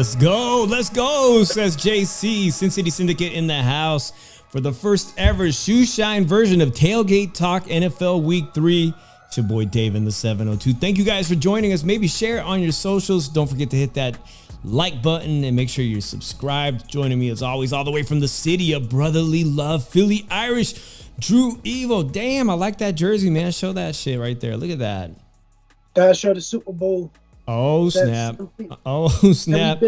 Let's go, says JC. Sin City Syndicate in the house for the first ever shoe shine version of Tailgate Talk NFL Week 3. It's your boy Dave in the 702. Thank you guys for joining us. Maybe share it on your socials. Don't forget to hit that like button and make sure you're subscribed. Joining me as always, all the way from the city of brotherly love, Philly Irish, Drew Evo. Damn, I like that jersey, man. Show that shit right there. Look at that. Gotta show the Super Bowl. Oh, snap. Oh, snap.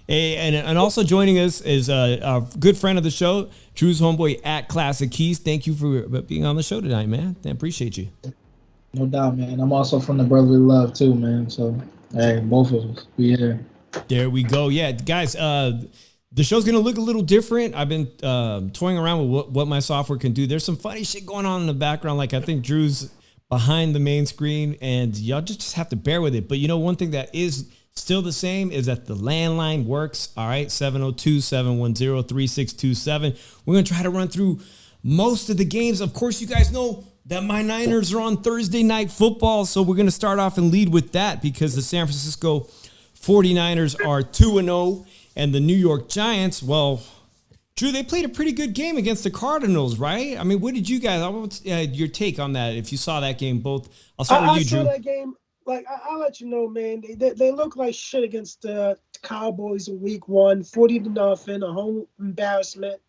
Hey, and also joining us is a good friend of the show, Drew's homeboy at Classic Keys. Thank you for being on the show tonight, man. I appreciate you. No doubt, man. I'm also from the brotherly love too, man. So, hey, both of us, we here. There we go. Yeah, guys, the show's going to look a little different. I've been toying around with what my software can do. There's some funny shit going on in the background. Like, I think Drew's behind the main screen, and y'all just have to bear with it. But you know, one thing that is still the same is that the landline works. All right, 702-710-3627. We're going to try to run through most of the games. Of course, you guys know that my Niners are on Thursday Night Football, so we're going to start off and lead with that because the San Francisco 49ers are 2-0, and the New York Giants, well, Drew, they played a pretty good game against the Cardinals, right? I mean, what did you guys, what's your take on that if you saw that game both? I'll start with you, Drew. I saw that game. Like, I'll let you know, man. They look like shit against the Cowboys in week 1, 40-0, a home embarrassment.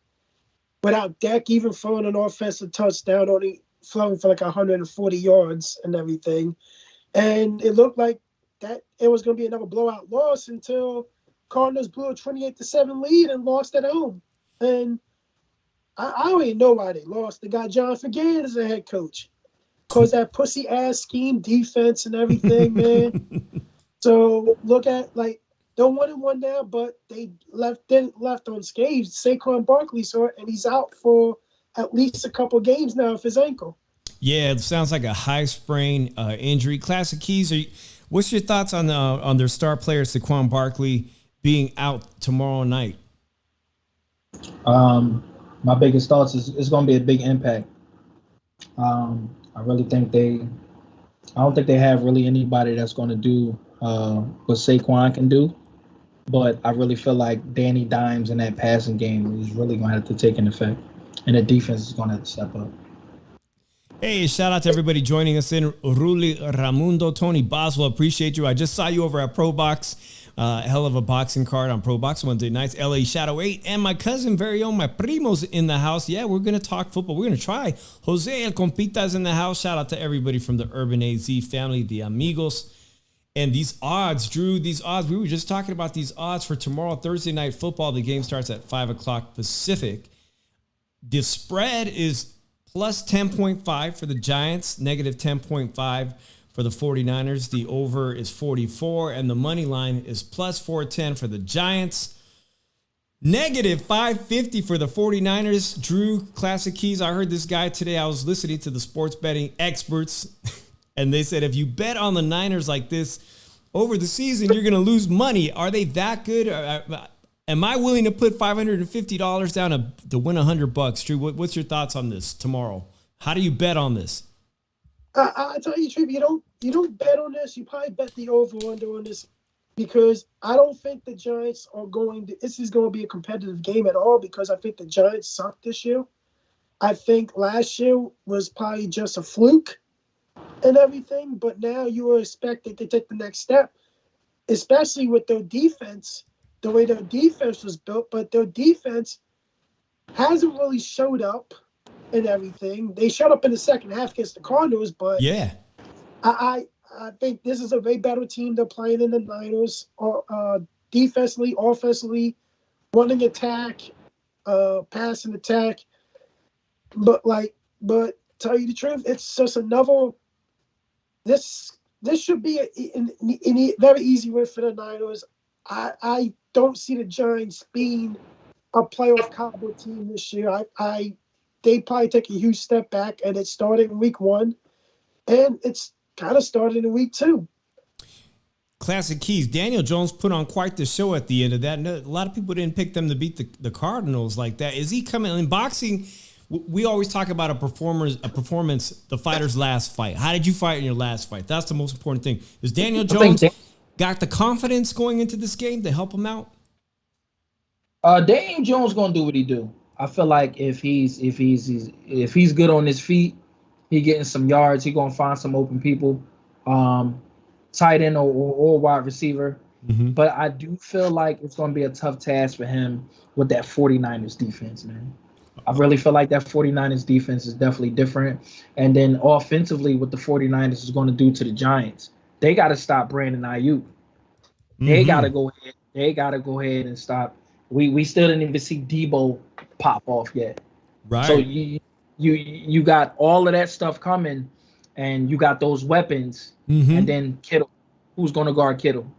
Without Dak even throwing an offensive touchdown, only throwing for like 140 yards and everything. And it looked like that it was going to be another blowout loss until Cardinals blew a 28-7 lead and lost at home. And I don't even know why they lost. They got John Forgan as a head coach. Because that pussy-ass scheme defense and everything, man. So look at, like, they're 1-1 now, but they left unscathed. Saquon Barkley saw it, and he's out for at least a couple games now with his ankle. Yeah, it sounds like a high sprain injury. Classic Keys, what's your thoughts on their star player, Saquon Barkley, being out tomorrow night? My biggest thoughts is it's going to be a big impact. I really think I don't think they have really anybody that's going to do what Saquon can do. But I really feel like Danny Dimes in that passing game is really going to have to take an effect. And the defense is going to have to step up. Hey, shout out to everybody joining us in Ruli Ramundo, Tony Boswell. Appreciate you. I just saw you over at Pro Box. Hell of a boxing card on Pro Box Wednesday nights. LA Shadow 8 and my cousin, very own, my primos in the house. Yeah, we're going to talk football. We're going to try. Jose El Compitas in the house. Shout out to everybody from the Urban AZ family, the amigos. And these odds, Drew, we were just talking about these odds for tomorrow, Thursday Night Football. The game starts at 5 o'clock Pacific. The spread is plus 10.5 for the Giants, negative 10.5 for the 49ers. The over is 44, and the money line is plus 410 for the Giants. Negative 550 for the 49ers. Drew, Classic Keys, I heard this guy today. I was listening to the sports betting experts, and they said if you bet on the Niners like this over the season, you're going to lose money. Are they that good? Am I willing to put $550 down to win $100? Drew, what's your thoughts on this tomorrow? How do you bet on this? I tell you the truth, you don't bet on this. You probably bet the over-under on this because I don't think the Giants are this is going to be a competitive game at all because I think the Giants suck this year. I think last year was probably just a fluke and everything, but now you are expected to take the next step, especially with their defense, the way their defense was built, but their defense hasn't really showed up and everything. They showed up in the second half against the Cardinals, but yeah, I think this is a way better team they're playing in the Niners. Defensively, offensively, running attack, passing attack. But tell you the truth, it's just another. This should be a very easy win for the Niners. I don't see the Giants being a playoff caliber team this year. They probably take a huge step back, and it started in week 1, and it's kind of started in week 2. Classic Keys. Daniel Jones put on quite the show at the end of that. A lot of people didn't pick them to beat the Cardinals like that. Is he coming in boxing? We always talk about a performance, the fighter's last fight. How did you fight in your last fight? That's the most important thing. Is Daniel Jones got the confidence going into this game to help him out? Daniel Jones gonna do what he do. I feel like if he's good on his feet, he getting some yards. He gonna find some open people, tight end or wide receiver. Mm-hmm. But I do feel like it's gonna be a tough task for him with that 49ers defense, man. I really feel like that 49ers defense is definitely different. And then offensively, what the 49ers is going to do to the Giants, they got to stop Brandon Ayuk. They got to go ahead. They got to go ahead and stop. We still didn't even see Debo pop off yet. Right. So you got all of that stuff coming, and you got those weapons, and then Kittle. Who's going to guard Kittle?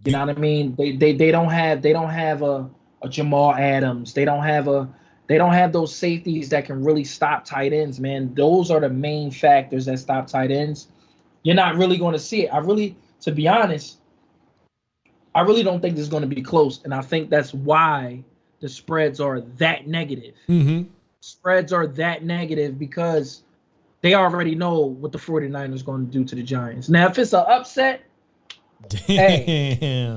You know what I mean? They don't have a Jamal Adams. They don't have those safeties that can really stop tight ends, man. Those are the main factors that stop tight ends. You're not really going to see it. To be honest, I really don't think this is going to be close. And I think that's why the spreads are that negative. Spreads are that negative because they already know what the 49ers are going to do to the Giants. Now, if it's an upset, hey,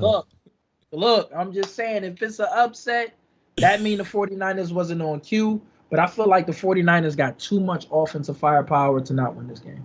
look, I'm just saying, if it's an upset, that means the 49ers wasn't on cue. But I feel like the 49ers got too much offensive firepower to not win this game.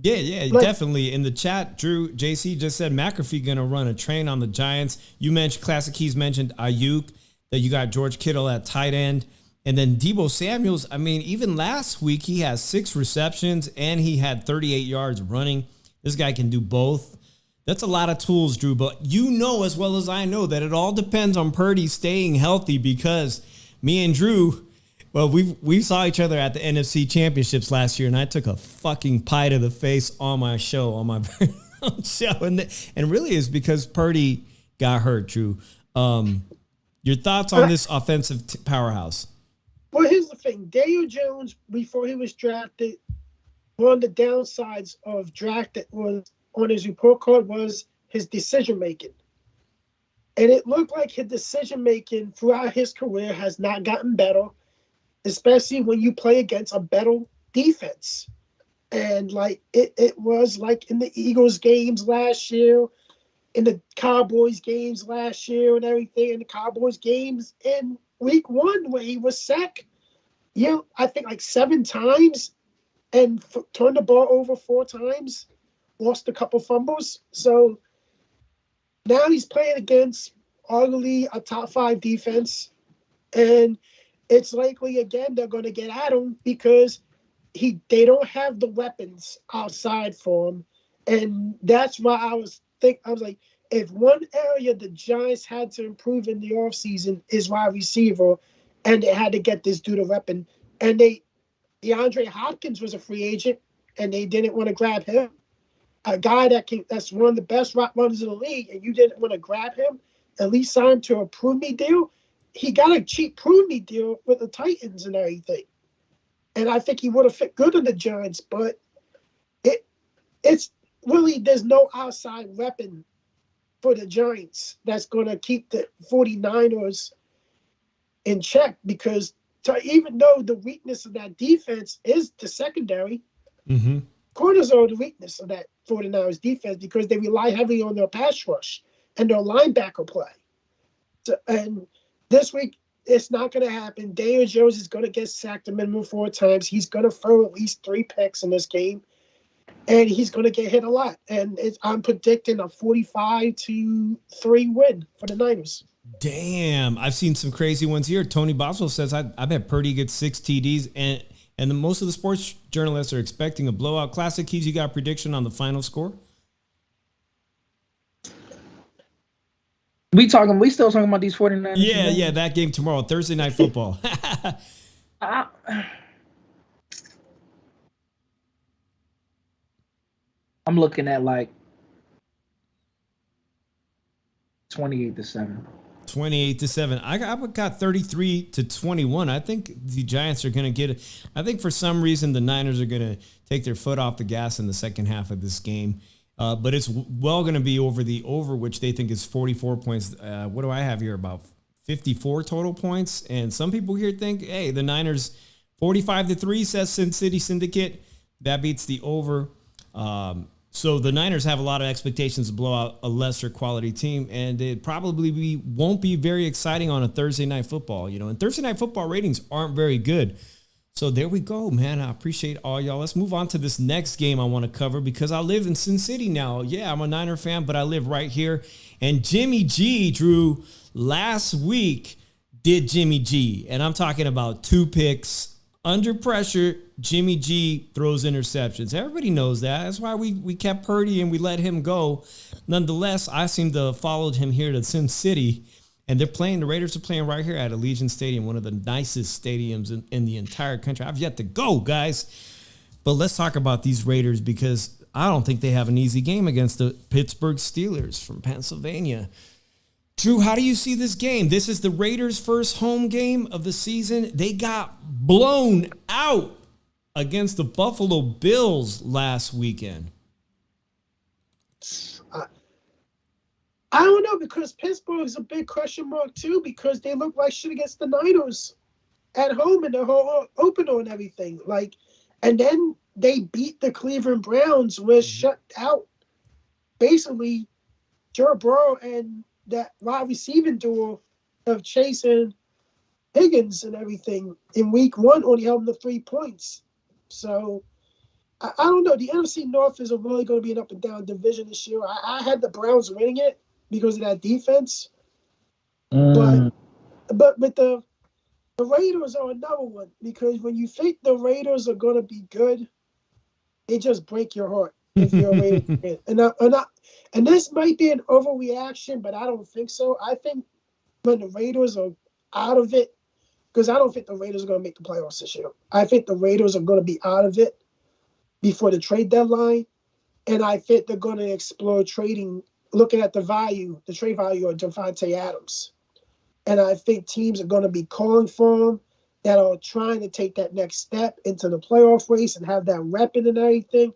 Yeah, definitely. In the chat, Drew, JC just said McAfee going to run a train on the Giants. You mentioned, Classic Keys mentioned Ayuk, that you got George Kittle at tight end. And then Deebo Samuels, I mean, even last week, he has 6 receptions and he had 38 yards running. This guy can do both. That's a lot of tools, Drew. But you know as well as I know that it all depends on Purdy staying healthy, because me and Drew, well, we saw each other at the NFC Championships last year, and I took a fucking pie to the face on my show, on my very own show. And really is because Purdy got hurt, Drew. Your thoughts on this offensive powerhouse? Well, here's the thing. Daniel Jones, before he was drafted, one of the downsides of drafted was on his report card was his decision-making. And it looked like his decision-making throughout his career has not gotten better, especially when you play against a better defense. And like it was like in the Eagles games last year, in the Cowboys games last year and everything, in the Cowboys games in week 1 where he was sacked, I think like 7 times and turned the ball over 4 times, lost a couple fumbles. So now he's playing against arguably a top 5 defense, and it's likely again they're going to get at him because they don't have the weapons outside for him. And that's why I was like, if one area the Giants had to improve in the offseason is wide receiver, and they had to get this dude a weapon. And DeAndre Hopkins was a free agent, and they didn't want to grab him. A guy that's one of the best route runners in the league, and you didn't want to grab him, at least sign him to a prove-me deal. He got a cheap prove-me deal with the Titans and everything. And I think he would have fit good in the Giants, but it's really, there's no outside weapon for the Giants that's going to keep the 49ers in check, because even though the weakness of that defense is the secondary, corners are the weakness of that 49ers defense because they rely heavily on their pass rush and their linebacker play. So, and this week, it's not going to happen. Daniel Jones is going to get sacked a minimum 4 times. He's going to throw at least 3 picks in this game, and he's going to get hit a lot. And I'm predicting a 45-3 win for the Niners. Damn, I've seen some crazy ones here. Tony Boswell says, I bet Purdy gets 6 TDs, and most of the sports journalists are expecting a blowout. Classic Keys, you got a prediction on the final score? We still talking about these 49ers? Yeah, that game tomorrow, Thursday Night Football. I'm looking at like 28-7. 28-7. I got 33-21. I think the Giants are going to get it. I think for some reason the Niners are going to take their foot off the gas in the second half of this game. But it's well going to be over the over, which they think is 44 points. What do I have here? About 54 total points. And some people here think, hey, the Niners 45-3, says Sin City Syndicate. That beats the over. So the Niners have a lot of expectations to blow out a lesser quality team, and it probably won't be very exciting on a Thursday Night Football. And Thursday Night Football ratings aren't very good. So there we go, man. I appreciate all y'all. Let's move on to this next game I want to cover because I live in Sin City now. Yeah, I'm a Niner fan, but I live right here. And Jimmy G, Drew, last week did Jimmy G. And I'm talking about 2 picks. Under pressure, Jimmy G throws interceptions. Everybody knows that. That's why we kept Purdy and we let him go. Nonetheless, I seem to have followed him here to Sin City. And the Raiders are playing right here at Allegiant Stadium, one of the nicest stadiums in the entire country. I've yet to go, guys. But let's talk about these Raiders because I don't think they have an easy game against the Pittsburgh Steelers from Pennsylvania. Drew, how do you see this game? This is the Raiders' first home game of the season. They got blown out against the Buffalo Bills last weekend. I don't know because Pittsburgh's a big question mark too because they look like shit against the Niners at home in the whole opener and everything. And then they beat the Cleveland Browns, was shut out. Basically, Joe Burrow and that wide receiving duo of Chase and Higgins and everything in week 1 only held them to 3 points. So I don't know. The NFC North is really going to be an up and down division this year. I had the Browns winning it because of that defense. But the Raiders are another one because when you think the Raiders are going to be good, they just break your heart if you're a Raiders fan. And this might be an overreaction, but I don't think so. I think when the Raiders are out of it, because I don't think the Raiders are going to make the playoffs this year. I think the Raiders are going to be out of it before the trade deadline, and I think they're going to explore trading, looking at the trade value of Devontae Adams. And I think teams are going to be calling for him that are trying to take that next step into the playoff race and have that repping and everything.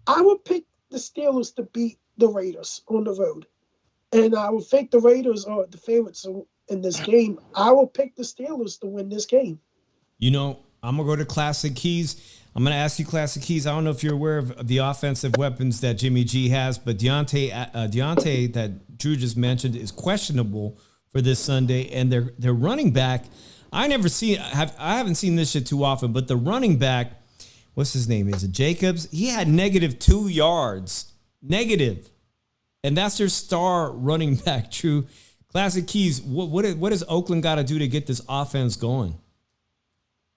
I would pick the Steelers to beat the Raiders on the road. And I would think the Raiders are the favorites in this game. I will pick the Steelers to win this game. I'm going to go to Classic Keys. I'm going to ask you, Classic Keys. I don't know if you're aware of the offensive weapons that Jimmy G has, but Deontay that Drew just mentioned is questionable for this Sunday, and their running back. I haven't seen this shit too often, but the running back, what's his name? Is it Jacobs? He had -2 yards, and that's their star running back. True, Classic Keys. What does Oakland got to do to get this offense going?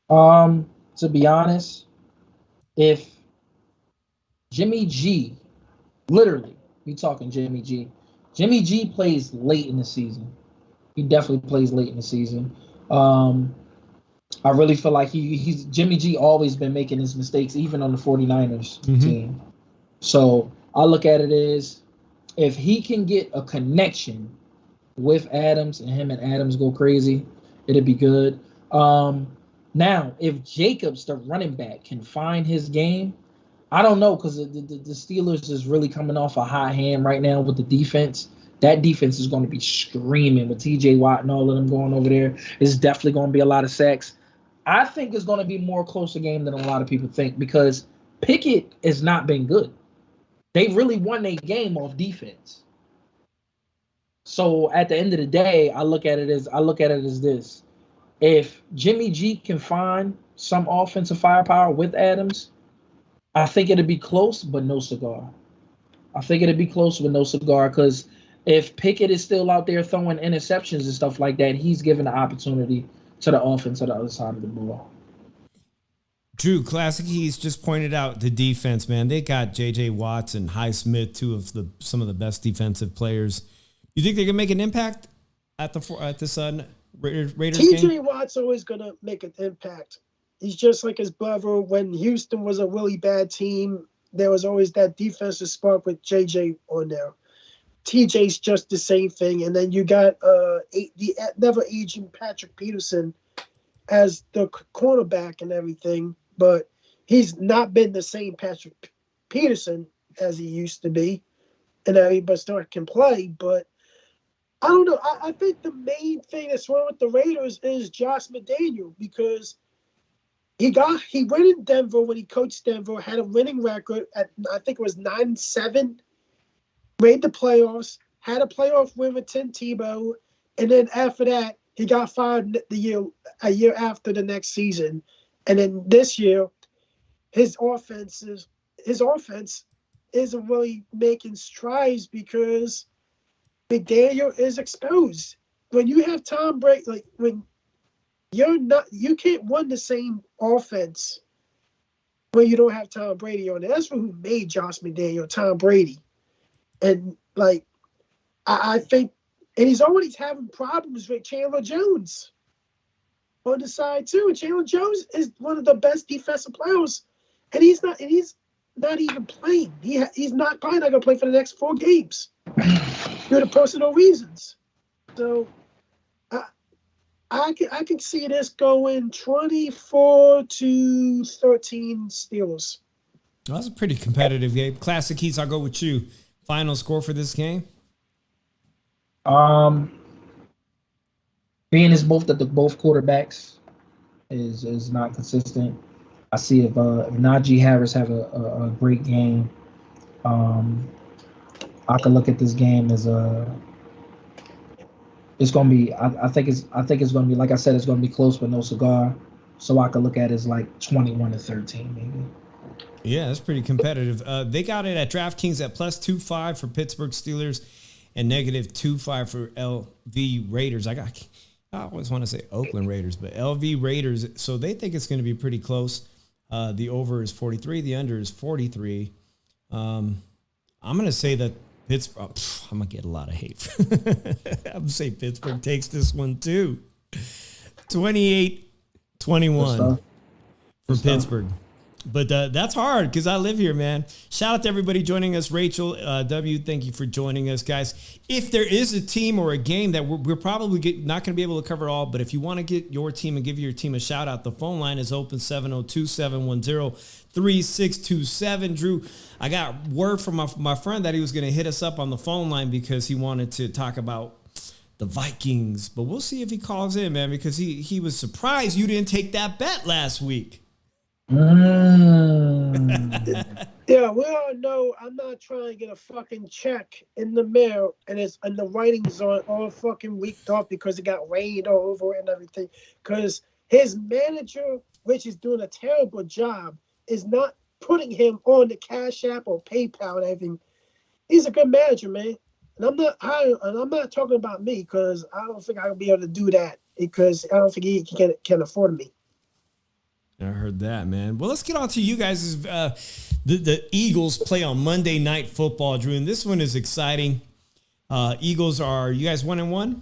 To be honest, if Jimmy G, literally, we talking Jimmy G plays late in the season. He definitely plays late in the season. I really feel like he's Jimmy G always been making his mistakes, even on the 49ers team. So I look at it as if he can get a connection with Adams and him and Adams go crazy, it'd be good. Now, if Jacobs, the running back, can find his game, I don't know because the Steelers is really coming off a hot hand right now with the defense. That defense is going to be screaming with T.J. Watt and all of them going over there. It's definitely going to be a lot of sacks. I think it's going to be more closer game than a lot of people think because Pickett has not been good. They really won their game off defense. So at the end of the day, I look at it as this. If Jimmy G can find some offensive firepower with Adams, I think it'd be close, but no cigar. Because if Pickett is still out there throwing interceptions and stuff like that, he's given the opportunity to the offense on the other side of the ball. Drew, Classic Keys just pointed out the defense, man. They got J.J. Watts and Highsmith, some of the best defensive players. You think they can make an impact at this Raiders game? T.J. Watt's always going to make an impact. He's just like his brother. When Houston was a really bad team, there was always that defensive spark with J.J. on there. TJ's just the same thing. And then you got the never-aging Patrick Peterson as the cornerback and everything. But he's not been the same Patrick Peterson as he used to be. And but still can play. But I don't know. I think the main thing that's wrong with the Raiders is Josh McDaniel because He went in Denver when he coached Denver, had a winning record at I think it was 9-7, made the playoffs, had a playoff win with Tim Tebow, and then after that he got fired a year after the next season, and then this year his offense isn't really making strides because McDaniel is exposed. When you have Tom Brady, like when you can't run the same offense when you don't have Tom Brady on it. That's who made Josh McDaniel, Tom Brady. And like I think, and he's always having problems with Chandler Jones on the side too. And Chandler Jones is one of the best defensive players, and he's not even playing. He's not probably not gonna play for the next 4 games due to personal reasons. So I can see this going 24-13 Steelers. Well, that's a pretty competitive game. Classic Keats, I'll go with you. Final score for this game? Being as both quarterbacks is not consistent. I see if Najee Harris have a great game, I could look at this game as it's gonna be. I think it's gonna be, like I said, it's gonna be close but no cigar. So I could look at it as like 21-13 maybe. Yeah, that's pretty competitive. They got it at DraftKings at +2.5 for Pittsburgh Steelers and -2.5 for LV Raiders. I always want to say Oakland Raiders, but LV Raiders. So they think it's going to be pretty close. The over is 43. The under is 43. I'm going to say that Pittsburgh. I'm going to get a lot of hate. I'm going to say Pittsburgh takes this one too. 28-21 for Pittsburgh. But that's hard because I live here, man. Shout out to everybody joining us. Rachel, W, thank you for joining us, guys. If there is a team or a game that we're probably not going to be able to cover all, but if you want to get your team and give your team a shout out, the phone line is open 702-710-3627. Drew, I got word from my friend that he was going to hit us up on the phone line because he wanted to talk about the Vikings. But we'll see if he calls in, man, because he was surprised you didn't take that bet last week. Yeah, we all know I'm not trying to get a fucking check in the mail and the writings on all fucking weeked off because it got rained all over and everything. Because his manager, which is doing a terrible job, is not putting him on the Cash App or PayPal and everything. He's a good manager, man. And I'm not talking about me because I don't think I'll be able to do that because I don't think he can afford me. I heard that, man. Well, let's get on to you guys. The Eagles play on Monday Night Football, Drew, and this one is exciting. Eagles are, you guys 1-1?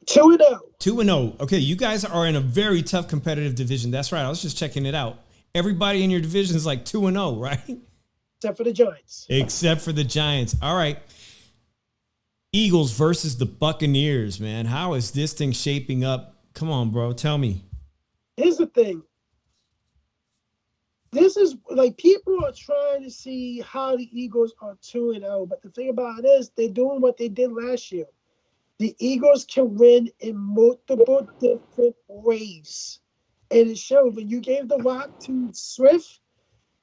2-0. 2-0. Okay, you guys are in a very tough competitive division. That's right. I was just checking it out. Everybody in your division is like 2-0, right? Except for the Giants. Except for the Giants. All right. Eagles versus the Buccaneers, man. How is this thing shaping up? Come on, bro. Tell me. Here's the thing. This is like people are trying to see how the Eagles are 2-0, but the thing about it is they're doing what they did last year. The Eagles can win in multiple different ways. And it showed when you gave the rock to Swift,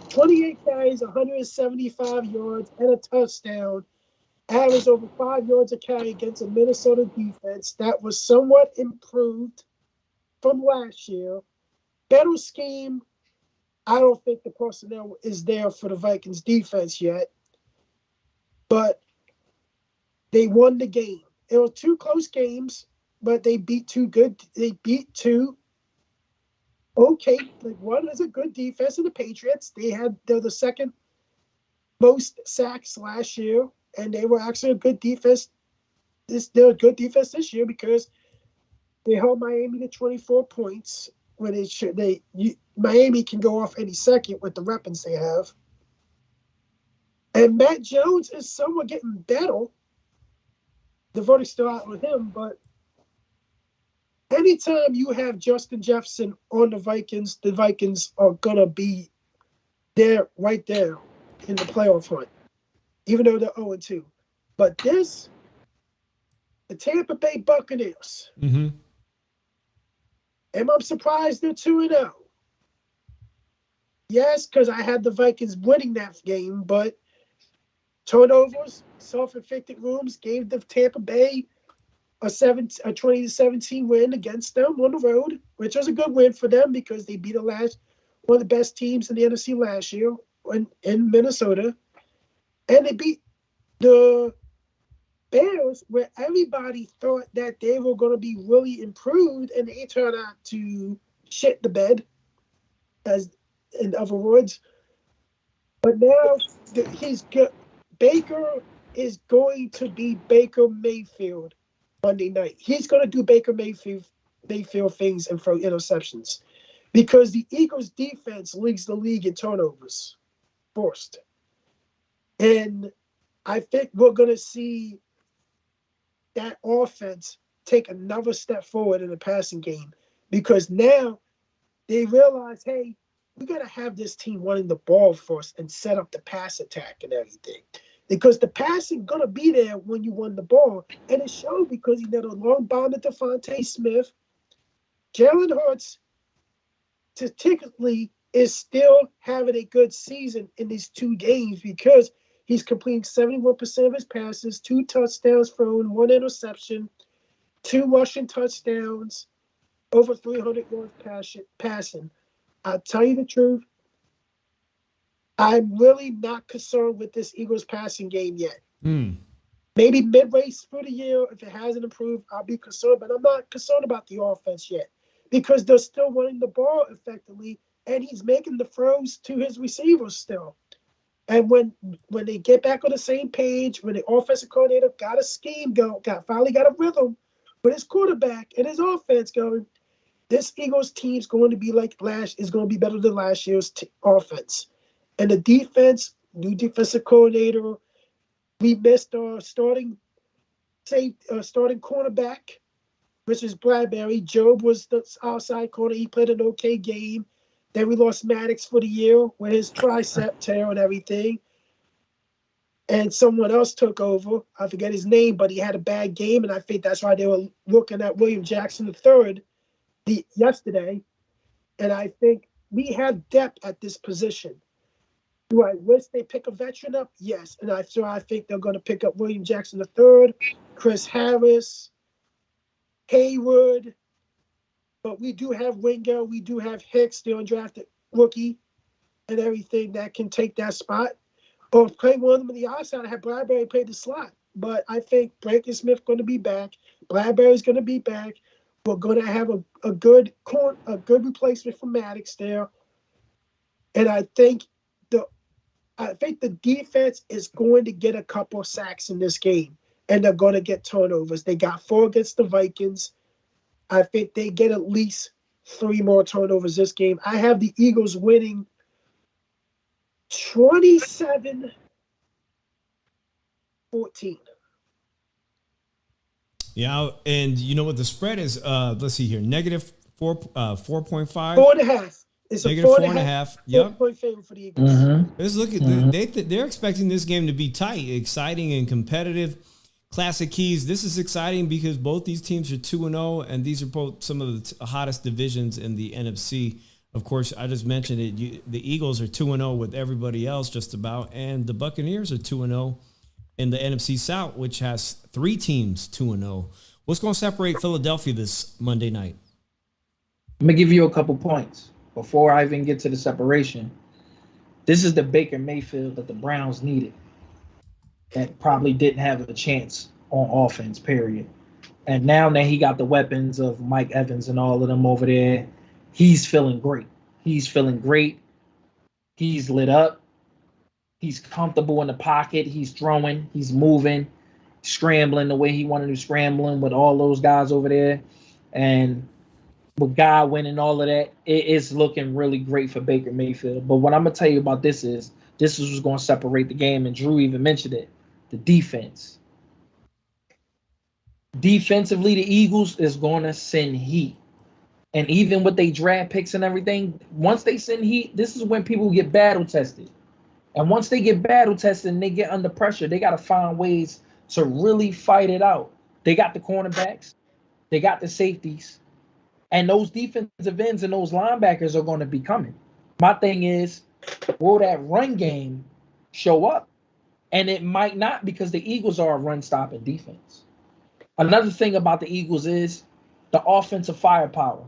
28 carries, 175 yards, and a touchdown, averaged over 5 yards a carry against a Minnesota defense that was somewhat improved from last year. Better scheme. I don't think the personnel is there for the Vikings defense yet. But they won the game. It were 2 close games, but they beat 2 good. They beat 2 okay. Like one is a good defense in the Patriots. They're the second most sacks last year, and they were actually a good defense. They're a good defense this year because they held Miami to 24 points when it should. Miami can go off any second with the weapons they have. And Matt Jones is somewhat getting better. The verdict's still out with him, but anytime you have Justin Jefferson on the Vikings are going to be there, right there in the playoff hunt, even though they're 0-2. But the Tampa Bay Buccaneers, Mm-hmm. and I'm surprised they're 2-0. Yes, because I had the Vikings winning that game, but turnovers, self-inflicted wounds gave the Tampa Bay a 20-17 win against them on the road, which was a good win for them because they beat one of the best teams in the NFC last year in Minnesota, and they beat the Bears, where everybody thought that they were going to be really improved, and they turned out to shit the bed, as in other words. But now Baker is going to be Baker Mayfield Monday night. He's going to do Baker Mayfield things and throw interceptions because the Eagles defense leads the league in turnovers forced. And I think we're going to see that offense take another step forward in the passing game because now they realize, hey, we got to have this team running the ball first and set up the pass attack and everything. Because the passing going to be there when you run the ball. And it showed because he did a long bomb to Devontae Smith. Jalen Hurts, statistically, is still having a good season in these 2 games because he's completing 71% of his passes, 2 touchdowns thrown, 1 interception, 2 rushing touchdowns, over 300 yards passing. I'll tell you the truth, I'm really not concerned with this Eagles passing game yet. Maybe midway through the year, if it hasn't improved, I'll be concerned. But I'm not concerned about the offense yet because they're still running the ball effectively, and he's making the throws to his receivers still. And when they get back on the same page, when the offensive coordinator got a scheme finally got a rhythm with his quarterback and his offense going, this Eagles team's going to be is going to be better than last year's offense. And the defense, new defensive coordinator, we missed our starting cornerback, which is Bradbury. Job was the outside corner. He played an okay game. Then we lost Maddox for the year with his tricep tear and everything. And someone else took over. I forget his name, but he had a bad game, and I think that's why they were looking at William Jackson III yesterday. And I think we have depth at this position. Do I wish they pick a veteran up? Yes. And I think they're going to pick up William Jackson III, Chris Harris, Haywood. But we do have Wingo. We do have Hicks, the undrafted rookie, and everything that can take that spot. Or play one of them on the outside. I have Bradbury play the slot. But I think Brandon Smith's going to be back. Bradbury's going to be back. We're going to have a good replacement for Maddox there. And I think the defense is going to get a couple of sacks in this game, and they're going to get turnovers. They got 4 against the Vikings. I think they get at least 3 more turnovers this game. I have the Eagles winning 27-14. Yeah, and you know what the spread is? Let's see here, -4.5. 4.5. It's negative a 4.5. Yep. Point favorite for the Eagles. Let's look at they're expecting this game to be tight, exciting, and competitive. Classic Keys. This is exciting because both these teams are 2-0, and these are both some of the hottest divisions in the NFC. Of course, I just mentioned it. The Eagles are 2-0 with everybody else just about, and the Buccaneers are 2-0 in the NFC South, which has 3 teams 2-0. What's going to separate Philadelphia this Monday night? Let me give you a couple points before I even get to the separation. This is the Baker Mayfield that the Browns needed, that probably didn't have a chance on offense, period. And now that he got the weapons of Mike Evans and all of them over there, he's feeling great. He's feeling great. He's lit up. He's comfortable in the pocket. He's throwing. He's moving, scrambling the way he wanted to scrambling with all those guys over there. And with Godwin and all of that, it's looking really great for Baker Mayfield. But what I'm going to tell you about this is what's going to separate the game. And Drew even mentioned it. The defense. Defensively, the Eagles is going to send heat. And even with their draft picks and everything, once they send heat, this is when people get battle tested. And once they get battle tested and they get under pressure, they got to find ways to really fight it out. They got the cornerbacks. They got the safeties. And those defensive ends and those linebackers are going to be coming. My thing is, will that run game show up? And it might not because the Eagles are a run stopping defense. Another thing about the Eagles is the offensive firepower.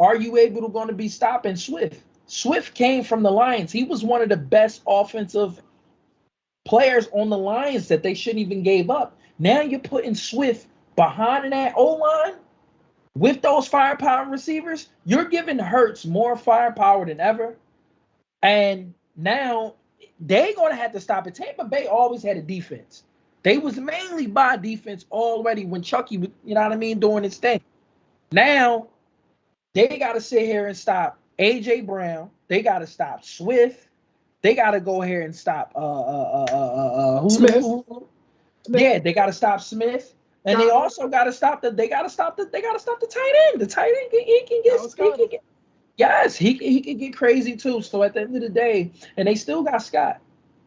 Are you able to going to be stopping Swift? Swift came from the Lions. He was one of the best offensive players on the Lions that they shouldn't even gave up. Now you're putting Swift behind that O line with those firepower receivers. You're giving Hurts more firepower than ever. And now they're going to have to stop it. Tampa Bay always had a defense. They was mainly by defense already when Chucky was, you know what I mean, doing his thing. Now they got to sit here and stop A.J. Brown. They got to stop Swift. They got to go here and stop Smith. Yeah, they got to stop Smith. And they also got to stop the tight end. The tight end he can get yes, he can get crazy too. So at the end of the day, and they still got Scott.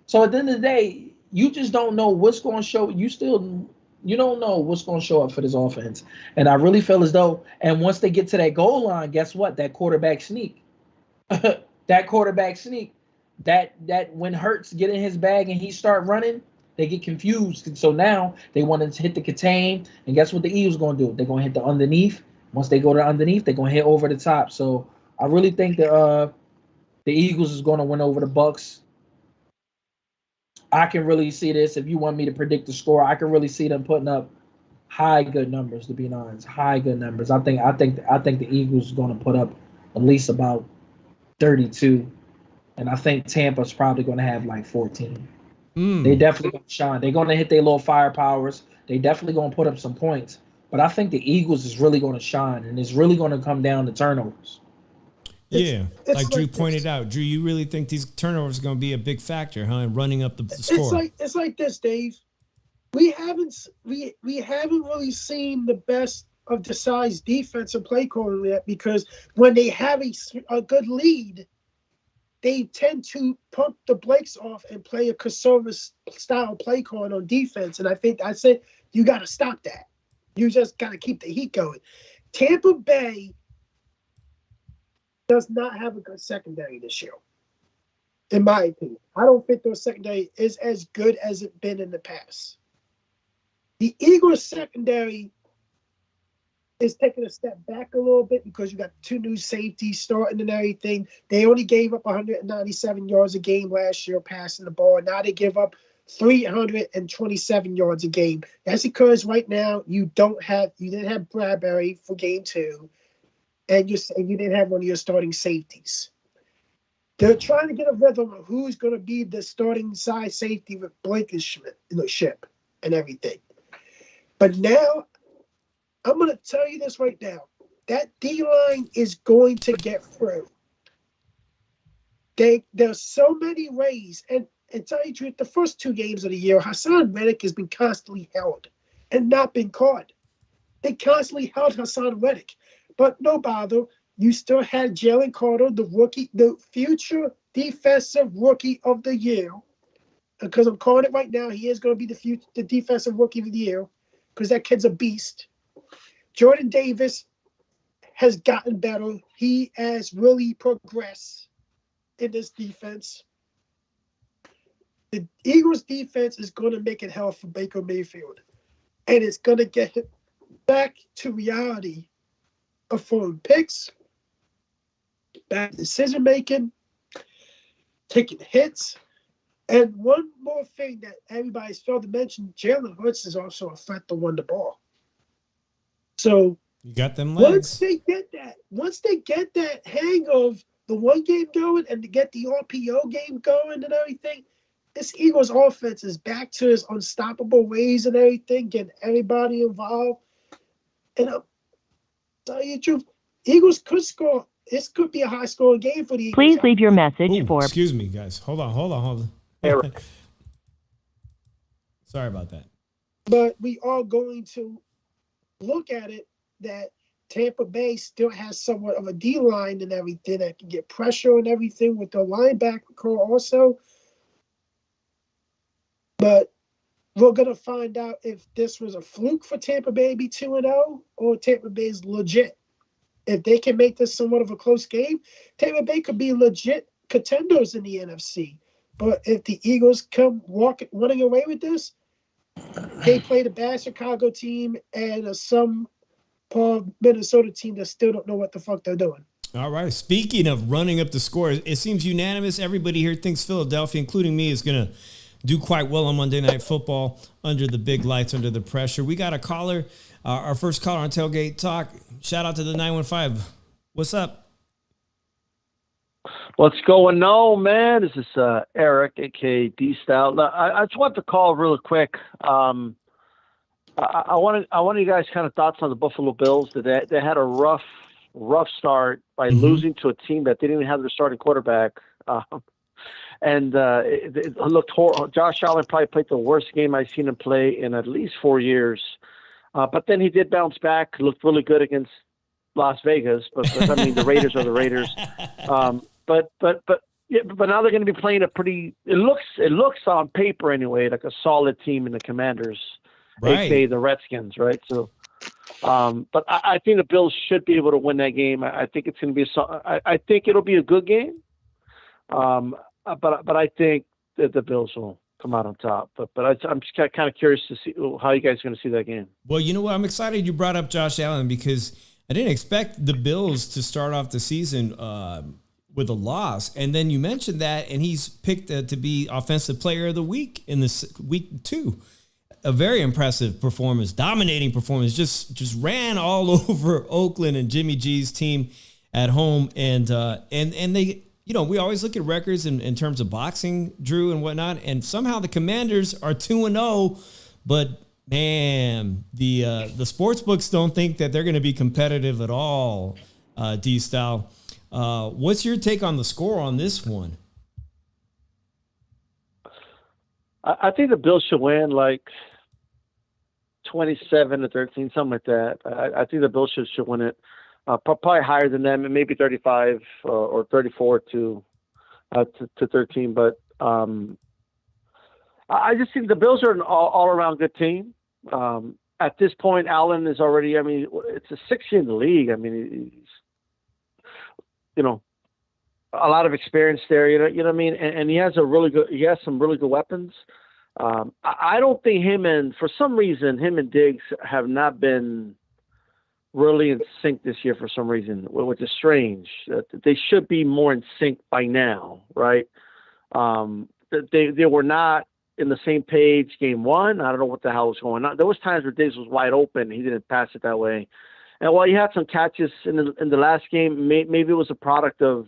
So at the end of the day, you just don't know what's going to show. You don't know what's going to show up for this offense. And I really feel as though, and once they get to that goal line, guess what? That quarterback sneak, that when Hurts get in his bag and he start running, they get confused. And so now they want to hit the contain, and guess what the Eagles going to do? They're going to hit the underneath. Once they go to underneath, they're going to hit over the top. So I really think that the Eagles is going to win over the Bucks. I can really see this. If you want me to predict the score, I can really see them putting up high good numbers. To be honest, high good numbers. I think the Eagles is going to put up at least about 32, and I think Tampa's probably going to have like 14. They definitely going to shine. They're going to hit their little firepowers. They definitely going to put up some points. But I think the Eagles is really going to shine, and it's really going to come down to turnovers. It's like Drew pointed out. Drew, you really think these turnovers are going to be a big factor, huh? In running up the score. It's like this, Dave. We haven't really seen the best of the size defensive play calling yet, because when they have a good lead, they tend to pump the brakes off and play a conservative style play calling on defense. And I said you got to stop that. You just got to keep the heat going. Tampa Bay does not have a good secondary this year, in my opinion. I don't think their secondary is as good as it's been in the past. The Eagles secondary is taking a step back a little bit because you got two new safeties starting and everything. They only gave up 197 yards a game last year passing the ball. Now they give up 327 yards a game. That's because right now you didn't have Bradbury for game 2. And you didn't have one of your starting safeties. They're trying to get a rhythm of who's going to be the starting side safety with Blankenship and everything. But now, I'm going to tell you this right now. That D-line is going to get through. There's so many ways. And tell you the truth, the first 2 games of the year, Hassan Reddick has been constantly held and not been caught. They constantly held Hassan Reddick. But no bother, you still had Jalen Carter, the future defensive rookie of the year. Because I'm calling it right now, he is going to be the defensive rookie of the year, because that kid's a beast. Jordan Davis has gotten better. He has really progressed in this defense. The Eagles defense is going to make it hell for Baker Mayfield. And it's going to get him back to reality of throwing picks, bad decision making, taking hits. And one more thing that everybody's failed to mention, Jalen Hurts is also a threat to run the ball. So you got them legs. Once they get that hang of the one game going and to get the RPO game going and everything, this Eagles offense is back to its unstoppable ways and everything, getting everybody involved. And tell you the truth, Eagles could score. This could be a high-scoring game for the Eagles. Please leave your message for. Excuse me, guys. Hold on. Sorry about that. But we are going to look at it that Tampa Bay still has somewhat of a D-line and everything that can get pressure and everything with the linebacker core also. But we're going to find out if this was a fluke for Tampa Bay to be 2-0 or Tampa Bay is legit. if they can make this somewhat of a close game, Tampa Bay could be legit contenders in the NFC. But if the Eagles come running away with this, they play the bad Chicago team and some poor Minnesota team that still don't know what the fuck they're doing. All right. Speaking of running up the score, it seems unanimous. Everybody here thinks Philadelphia, including me, is going to do quite well on Monday Night Football under the big lights, under the pressure. We got a caller, our first caller on Tailgate Talk. Shout out to the 915. What's up? What's going on, man? This is Eric, a.k.a. D-Style. Now, I just want to call real quick. I wanted you guys kind of thoughts on the Buffalo Bills. That they had a rough start by losing to a team that didn't even have their starting quarterback. And it looked horrible. Josh Allen probably played the worst game I've seen him play in at least 4 years. But then he did bounce back, looked really good against Las Vegas. But I mean, the Raiders are the Raiders. But now they're going to be playing a pretty. It looks on paper anyway like a solid team in the Commanders, Right. aka the Redskins, right? So, but I think the Bills should be able to win that game. I think it's going to be I think it'll be a good game. But I think that the Bills will come out on top. But I'm just kind of curious to see how you guys are going to see that game. Well, you know what? I'm excited you brought up Josh Allen because I didn't expect the Bills to start off the season with a loss. And then you mentioned that, and he's picked to be Offensive Player of the Week in this week 2. A very impressive performance, dominating performance, just ran all over Oakland and Jimmy G's team at home. And they, you know, we always look at records in terms of boxing, Drew, and whatnot. And somehow the Commanders are 2-0, but man, the sports books don't think that they're going to be competitive at all. D-Style, what's your take on the score on this one? I think the Bills should win like 27-13, something like that. I think the Bills should win it. Probably higher than them, and maybe 35 or 34 to 13. But I just think the Bills are an all-around good team. At this point, Allen is already. I mean, it's a 6th year in the league. I mean, he's, you know, a lot of experience there. You know what I mean. And he has some really good weapons. I don't think him and Diggs have not been really in sync this year for some reason, which is strange. They should be more in sync by now, right? They were not in the same page game 1. I don't know what the hell was going on. There was times where Diggs was wide open. He didn't pass it that way. And while he had some catches in the last game, maybe it was a product of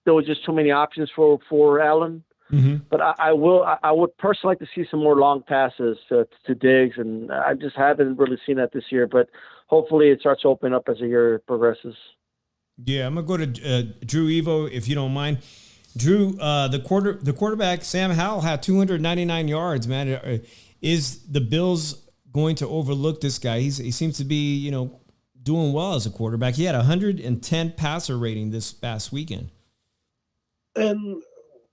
there was just too many options for Allen. Mm-hmm. But I would personally like to see some more long passes to Diggs, and I just haven't really seen that this year. But hopefully it starts to open up as the year progresses. Yeah, I'm gonna go to Drew Evo if you don't mind. Drew, the quarterback Sam Howell had 299 yards. Man, is the Bills going to overlook this guy? He seems to be, you know, doing well as a quarterback. He had 110 passer rating this past weekend. And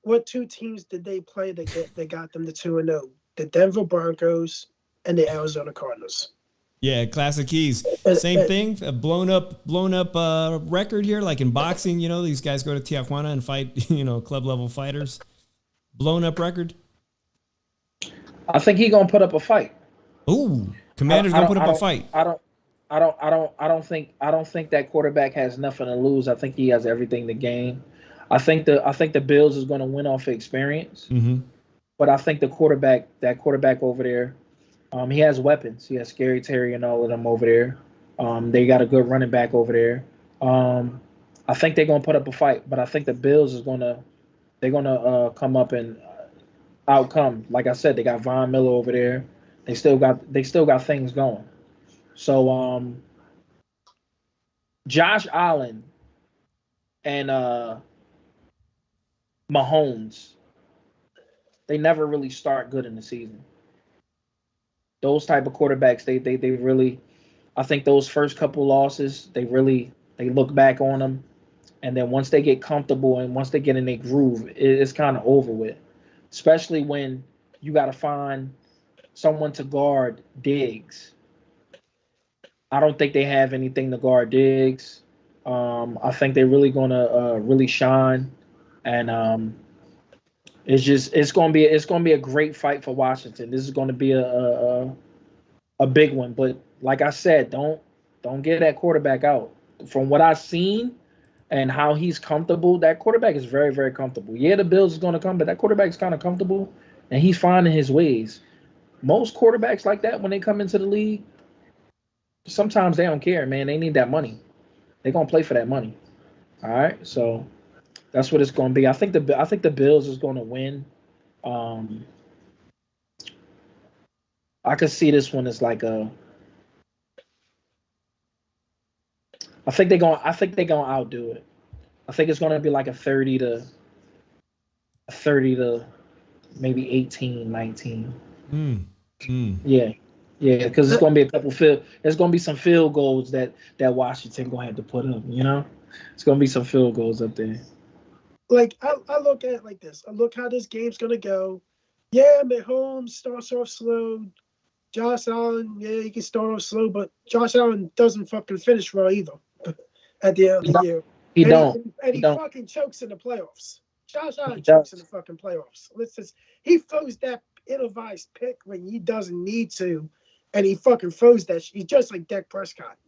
what 2 teams did they play that got them to 2-0? The Denver Broncos and the Arizona Cardinals. Yeah, classic keys. Same thing. A blown up record here, like in boxing. You know, these guys go to Tijuana and fight. You know, club level fighters. Blown up record. I think he's gonna put up a fight. Ooh, Commander's gonna put up a fight. I don't think that quarterback has nothing to lose. I think he has everything to gain. I think the Bills is going to win off of experience. Mm-hmm. But I think that quarterback over there, he has weapons. He has Scary Terry and all of them over there. They got a good running back over there. I think they're going to put up a fight, but I think the Bills they're going to come up and outcome. Like I said, they got Von Miller over there. They still got things going. So Josh Allen and Mahomes, they never really start good in the season. Those type of quarterbacks, they really, I think those first couple losses, they look back on them, and then once they get comfortable and once they get in their groove, it's kind of over with. Especially when you got to find someone to guard Diggs. I don't think they have anything to guard Diggs. I think they're really gonna really shine, and it's gonna be a great fight for Washington. This is gonna be a big one. But like I said, don't get that quarterback out. From what I've seen and how he's comfortable, that quarterback is very, very comfortable. Yeah, the Bills is gonna come, but that quarterback's kind of comfortable and he's finding his ways. Most quarterbacks like that when they come into the league, sometimes they don't care, man. They need that money. They're gonna play for that money. All right, so that's what it's gonna be. I think the Bills is gonna win. Um, I could see this one as like a. I think they're gonna outdo it. I think it's gonna be like a 30 to maybe 18, 19. Mm. Mm. Yeah. Yeah, because it's gonna be there's gonna be some field goals that Washington gonna have to put up, you know? It's gonna be some field goals up there. Like I look at it like this. I look how this game's gonna go. Yeah, Mahomes starts off slow. Josh Allen, yeah, he can start off slow, but Josh Allen doesn't fucking finish well either at the end of the year. He And don't. and He he don't. fucking chokes in the playoffs. Josh He Allen chokes in does. the fucking playoffs. He throws that ill-advised pick when he doesn't need to, and he fucking throws that. He's just like Dak Prescott,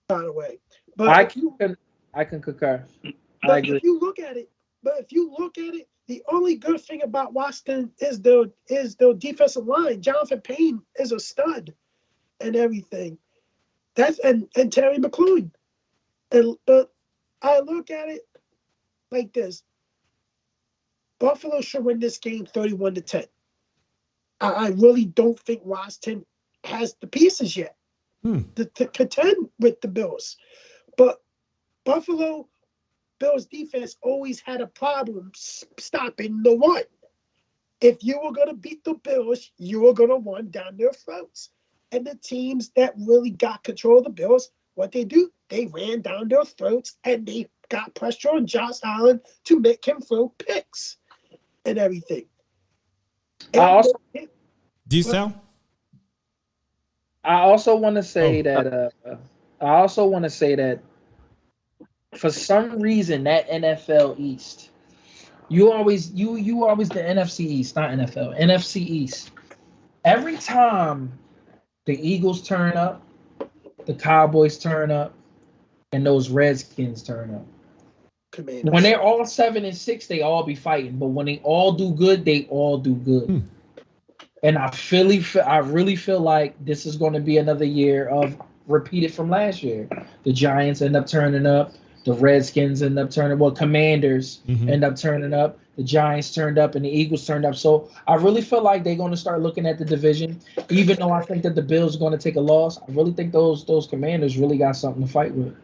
by the way. But I if you can I can concur. I but agree. if you look at it, the only good thing about Washington is their defensive line. Jonathan Payne is a stud and everything. That's and Terry McLaurin. And but I look at it like this: Buffalo should win this game 31-10. I really don't think Washington has the pieces yet to contend with the Bills. But Buffalo Bills defense always had a problem stopping the run. If you were going to beat the Bills, you were going to run down their throats. And the teams that really got control of the Bills, what they do, they ran down their throats and they got pressure on Josh Allen to make him throw picks and everything. I also D-Sal? I also want to say that for some reason that NFL East, you always the NFC East, not NFL, NFC East. Every time the Eagles turn up, the Cowboys turn up, and those Redskins turn up. Commanders. When they're all 7-6, they all be fighting. But when they all do good, they all do good. And I really feel like this is going to be another year of repeated from last year. The Giants end up turning up. The Redskins end up turning. Well, Commanders end up turning up. The Giants turned up, and the Eagles turned up. So I really feel like they're going to start looking at the division. Even though I think that the Bills are going to take a loss, I really think those Commanders really got something to fight with.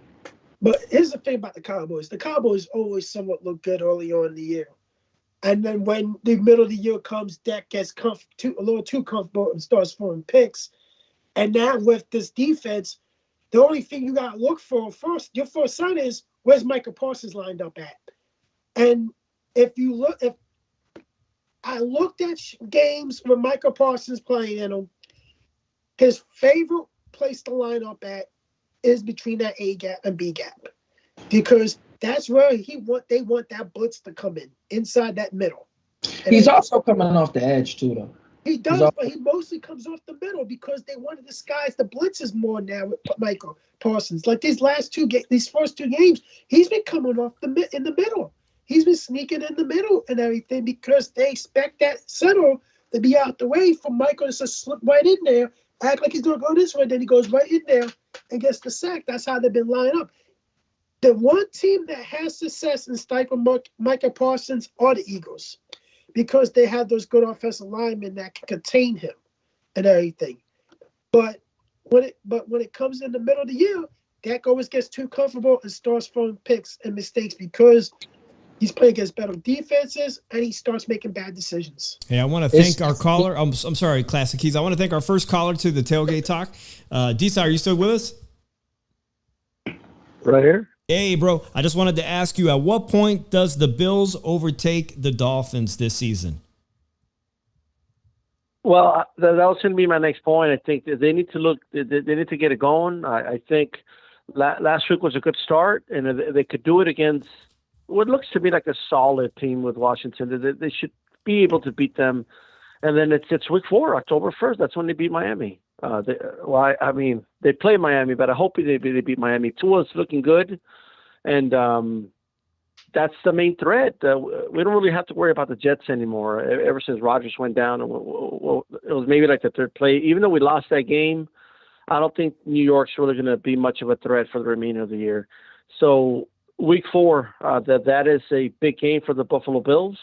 But here's the thing about the Cowboys. The Cowboys always somewhat look good early on in the year. And then when the middle of the year comes, Dak gets a little too comfortable and starts throwing picks. And now with this defense, the only thing you got to look for first, your first sign is where's Micah Parsons lined up at? And if I looked at games with Micah Parsons playing in them, his favorite place to line up at is between that A gap and B gap, because that's where they want that blitz to come inside that middle. And he's also coming off the edge too, though. He does, but he mostly comes off the middle because they want to disguise the blitzes more now with Michael Parsons. Like these first two games, he's been coming off in the middle. He's been sneaking in the middle and everything because they expect that center to be out the way for Michael to slip right in there, act like he's going to go this way, then he goes right in there and gets the sack. That's how they've been lined up. The one team that has success in stifling Micah Parsons are the Eagles, because they have those good offensive linemen that can contain him and everything. But when it comes in the middle of the year, Dak always gets too comfortable and starts throwing picks and mistakes because he's playing against better defenses and he starts making bad decisions. Hey, I want to thank our caller. I'm sorry, Classic Keys. I want to thank our first caller to the Tailgate Talk. D-Sal, are you still with us? Right here. Hey, bro, I just wanted to ask you, at what point does the Bills overtake the Dolphins this season? Well, that was going to be my next point. I think that they need to look. They need to get it going. I think last week was a good start, and if they could do it against what looks to me like a solid team with Washington. They should be able to beat them. And then it's week 4, October 1st. That's when they beat Miami. I mean, they play Miami, but I hope they beat Miami. Tua's looking good, and that's the main threat. We don't really have to worry about the Jets anymore. Ever since Rodgers went down, it was maybe like the third play. Even though we lost that game, I don't think New York's really going to be much of a threat for the remainder of the year. So week 4, that is a big game for the Buffalo Bills,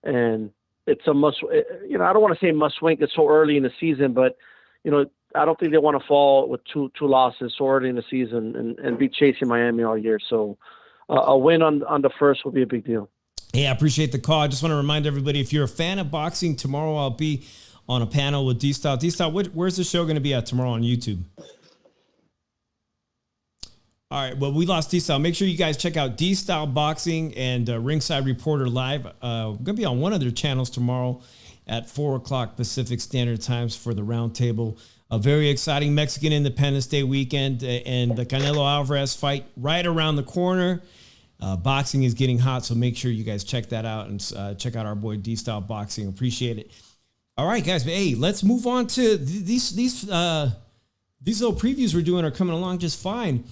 and it's a must. I don't want to say must win. It's so early in the season, but I don't think they want to fall with two losses so early in the season and be chasing Miami all year. So a win on the first will be a big deal. Hey, I appreciate the call. I just want to remind everybody, if you're a fan of boxing, tomorrow I'll be on a panel with D-Style. D-Style, where's the show going to be at tomorrow on YouTube? All right, well, we lost D-Style. Make sure you guys check out D-Style Boxing and Ringside Reporter Live. We're going to be on one of their channels tomorrow at 4 o'clock Pacific Standard Times for the roundtable. A very exciting Mexican Independence Day weekend and the Canelo Alvarez fight right around the corner. Boxing is getting hot, so make sure you guys check that out and check out our boy D-Style Boxing. Appreciate it. All right, guys. Hey, let's move on to these little previews we're doing are coming along just fine.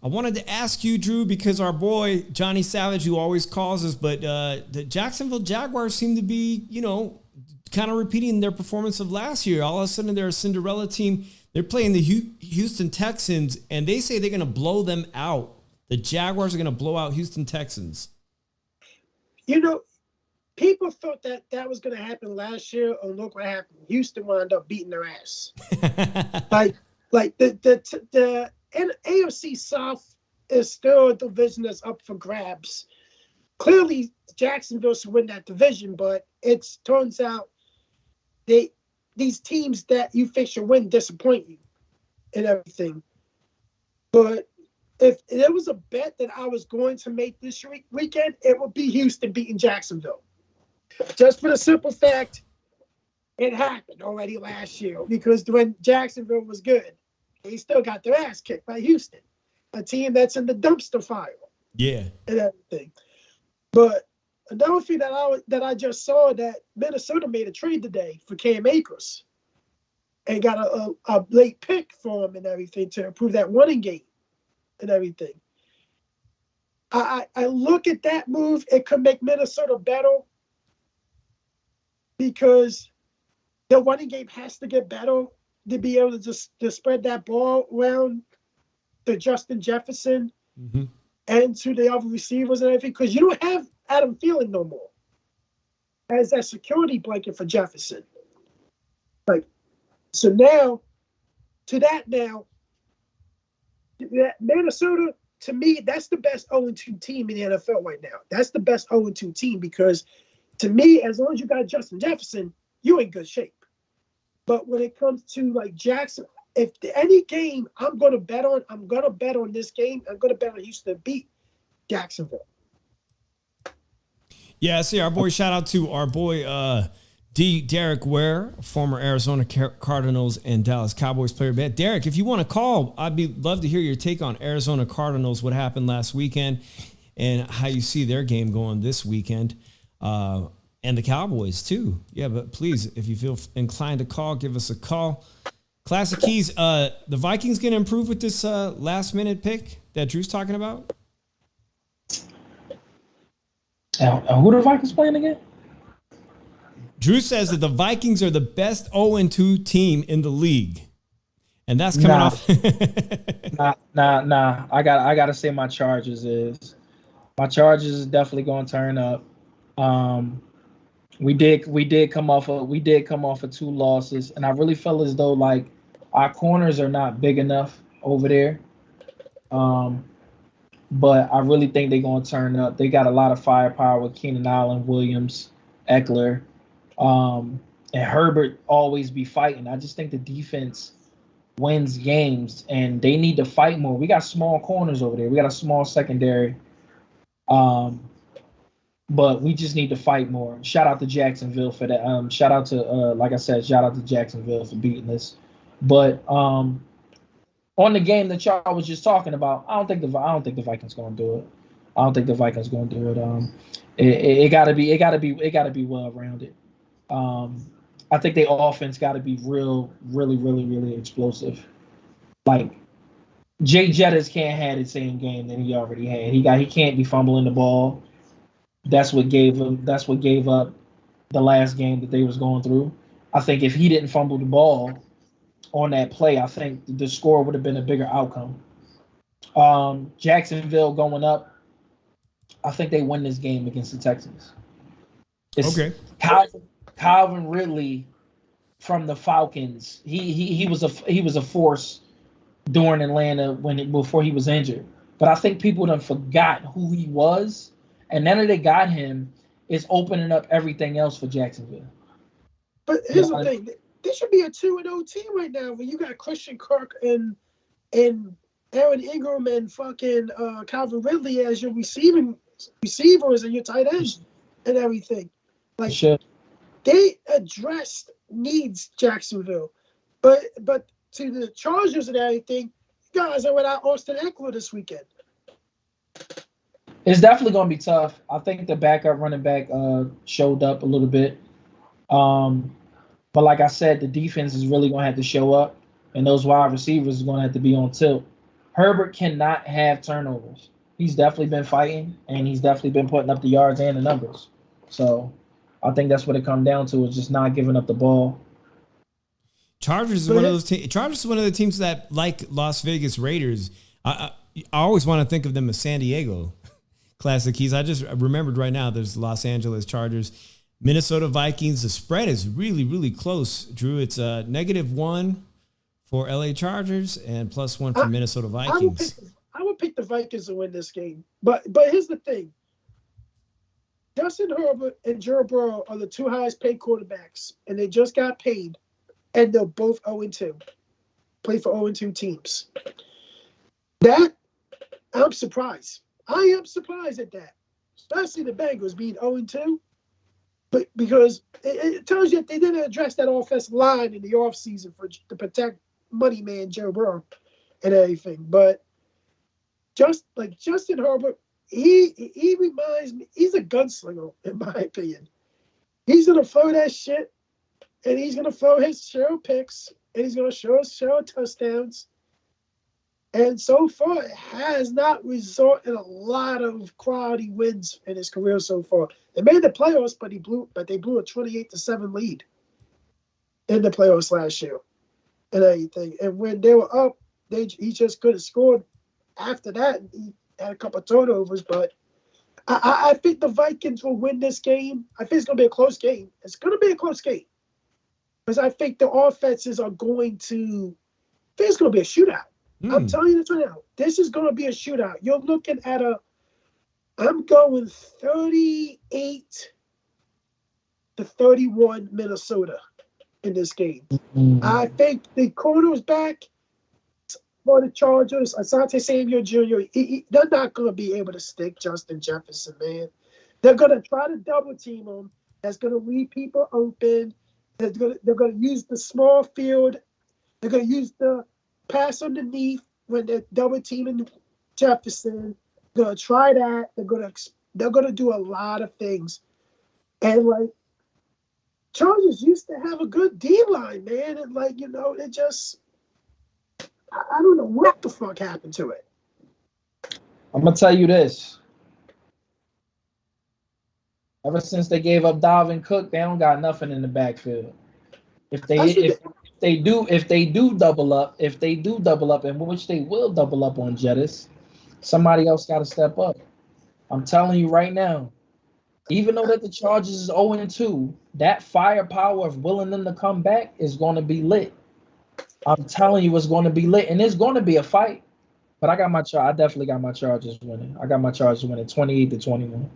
I wanted to ask you, Drew, because our boy Johnny Savage, who always calls us, but the Jacksonville Jaguars seem to be, kind of repeating their performance of last year. All of a sudden, they're a Cinderella team. They're playing the Houston Texans, and they say they're going to blow them out. The Jaguars are going to blow out Houston Texans. People thought that was going to happen last year, and look what happened. Houston wound up beating their ass. like the AFC South is still a division that's up for grabs. Clearly, Jacksonville should win that division, but it turns out these teams that you think should win disappoint you and everything. But if there was a bet that I was going to make this weekend, it would be Houston beating Jacksonville. Just for the simple fact, it happened already last year, because when Jacksonville was good, they still got their ass kicked by Houston, a team that's in the dumpster fire. Yeah. And everything. But another thing that I just saw, that Minnesota made a trade today for Cam Akers and got a late pick for him and everything to improve that running game and everything. I look at that move. It could make Minnesota better because the running game has to get better to be able to spread that ball around to Justin Jefferson and to the other receivers and everything, because you don't have Adam Thielen no more as that security blanket for Jefferson. So now, that Minnesota, to me, that's the best 0-2 team in the NFL right now. That's the best 0-2 team, because to me, as long as you got Justin Jefferson, you're in good shape. But when it comes to Jackson, if any game I'm going to bet on this game. I'm going to bet on Houston to beat Jacksonville. Yeah, see, shout out to our boy Derek Ware, former Arizona Cardinals and Dallas Cowboys player. Derek, if you want to call, I'd love to hear your take on Arizona Cardinals, what happened last weekend, and how you see their game going this weekend. And the Cowboys too. Yeah, but please, if you feel inclined to call, give us a call. Classic Keys, the Vikings going to improve with this last-minute pick that Drew's talking about? Who the Vikings playing again? Drew says that the Vikings are the best 0-2 team in the league. And that's coming off. Nah. I gotta say my Chargers is definitely gonna turn up. We did come off of 2 losses, and I really felt as though our corners are not big enough over there. But I really think they're gonna turn up. They got a lot of firepower with Keenan Allen, Williams, Eckler, and Herbert always be fighting. I just think the defense wins games, and they need to fight more. We got small corners over there. We got a small secondary. but we just need to fight more. Shout out to Jacksonville for that. Shout out to like I said, shout out to Jacksonville for beating us. But on the game that y'all was just talking about, I don't think the Vikings gonna do it. I don't think the Vikings gonna do it. It gotta be well rounded. I think their offense gotta be really explosive. Like Jay Jettis can't have the same game that he already had. He can't be fumbling the ball. That's what gave him. That's what gave up the last game that they was going through. I think if he didn't fumble the ball on that play, I think the score would have been a bigger outcome. Jacksonville going up. I think they win this game against the Texans. It's Okay. Calvin Ridley from the Falcons. He was a force during Atlanta before he was injured. But I think people done forgot who he was, and now that they got him, it's opening up everything else for Jacksonville. But here's the thing: they should be a 2-0 team right now. When you got Christian Kirk and Aaron Ingram and fucking Calvin Ridley as your receivers and your tight ends and everything. Like Sure. they addressed needs Jacksonville, but to the Chargers and everything, you guys are without Austin Eckler this weekend. It's definitely going to be tough. I think the backup running back showed up a little bit. But like I said, the defense is really going to have to show up, and those wide receivers are going to have to be on tilt. Herbert cannot have turnovers. He's definitely been fighting, and he's definitely been putting up the yards and the numbers. So I think that's what it comes down to, is just not giving up the ball. Chargers is one of those Chargers is one of the teams that, like Las Vegas Raiders, I always want to think of them as San Diego Classic Keys. I just remembered right now there's Los Angeles Chargers, Minnesota Vikings. The spread is really close, Drew. It's -1 for LA Chargers and +1 for Minnesota Vikings. I would pick the Vikings to win this game. But here's the thing. Justin Herbert and Joe Burrow are the two highest paid quarterbacks, and they just got paid, and they're both 0-2. Play for 0-2 teams. That, I'm surprised. I am surprised at that, especially the Bengals being 0-2. But because it tells you that they didn't address that offensive line in the offseason to protect money man Joe Burrow and everything. But just like Justin Herbert, he reminds me, he's a gunslinger, in my opinion. He's going to throw that shit, and he's going to throw his share of picks, and he's going to show his share of touchdowns. And so far, it has not resulted in a lot of quality wins in his career so far. They made the playoffs, but they blew a 28-7 lead in the playoffs last year and everything. And when they were up, he just could have scored after that. He had a couple of turnovers, but I think the Vikings will win this game. I think it's going to be a close game. It's going to be a close game because I think the offenses are going to – I think it's going to be a shootout. I'm telling you this right now. This is going to be a shootout. You're looking at I'm going 38-31 Minnesota in this game. I think the cornerback for the Chargers, Asante Samuel Jr., they're not going to be able to stick Justin Jefferson, man. They're going to try to double team him. That's going to leave people open. They're going to use the small field. They're going to use the pass underneath when they're double teaming Jefferson. They're gonna try that. They're gonna do a lot of things. And like Chargers used to have a good D line, man. And it just I don't know what the fuck happened to it. I'm gonna tell you this. Ever since they gave up Dalvin Cook, they don't got nothing in the backfield. If they do double up, and which they will double up on Jettis, somebody else got to step up. I'm telling you right now, even though that the Chargers is 0-2, that firepower of willing them to come back is going to be lit. I'm telling you, it's going to be lit, and it's going to be a fight. But I definitely got my Chargers winning. I got my Chargers winning 28-21.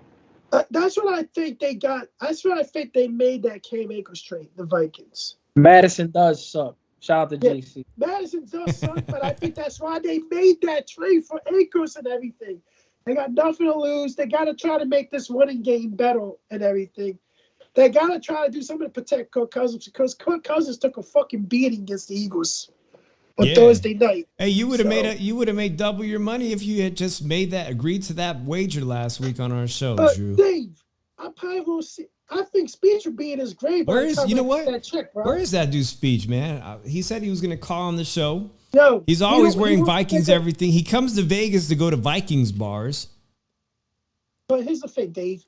That's what I think they got. That's what I think they made that Cam Akers trade, the Vikings. Madison does suck. Shout out to JC. Madison does suck, but I think that's why they made that trade for Akers and everything. They got nothing to lose. They got to try to make this winning game better and everything. They got to try to do something to protect Kirk Cousins because Kirk Cousins took a fucking beating against the Eagles on Thursday night. Hey, you would have made double your money if you had just agreed to that wager last week on our show, Drew. Dave, I probably will see. I think speech would be in his grave. Where is that dude's speech, man? He said he was going to call on the show. No, he's always wearing Vikings everything. He comes to Vegas to go to Vikings bars. But here's the thing, Dave.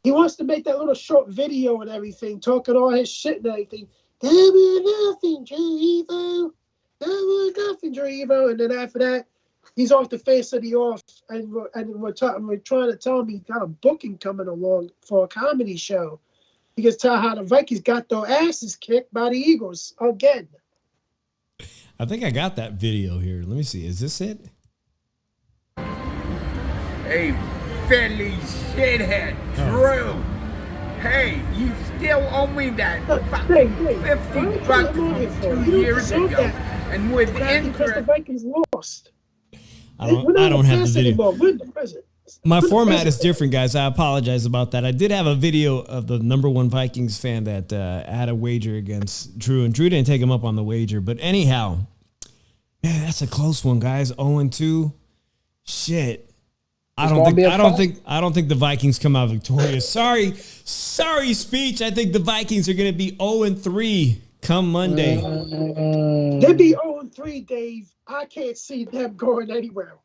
He wants to make that little short video and everything, talking all his shit and everything. There was nothing, Drew Evo. There was nothing, Drew Evo. And then after that, he's off the face of the earth. And we're trying to tell him he got a booking coming along for a comedy show. He can tell how the Vikings got their asses kicked by the Eagles again. I think I got that video here. Let me see. Is this it? Hey, Philly shithead, Drew. Hey, you still owe me that fucking $50 from 2 years ago. And with interest. Because the Vikings lost. I don't have the video. We're in the present. My format is different, guys. I apologize about that. I did have a video of the number one Vikings fan that had a wager against Drew, and Drew didn't take him up on the wager. But anyhow, man, that's a close one, guys. 0-2. Shit. I don't think the Vikings come out victorious. Sorry, speech. I think the Vikings are going to be 0-3 come Monday. They'd be 0-3, Dave. I can't see them going anywhere.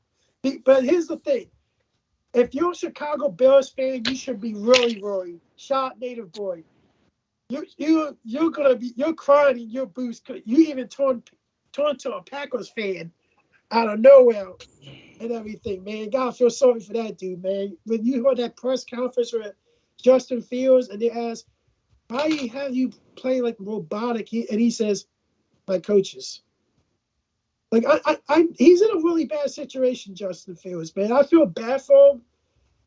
But here's the thing. If you're a Chicago Bears fan, you should be really worried. Shout out Native Boy. You're crying in your boots. You even turned to a Packers fan out of nowhere and everything, man. God, I feel sorry for that dude, man. When you heard that press conference with Justin Fields and they asked, why have you play like robotic? And he says, my coaches. Like he's in a really bad situation, Justin Fields, man. I feel bad for him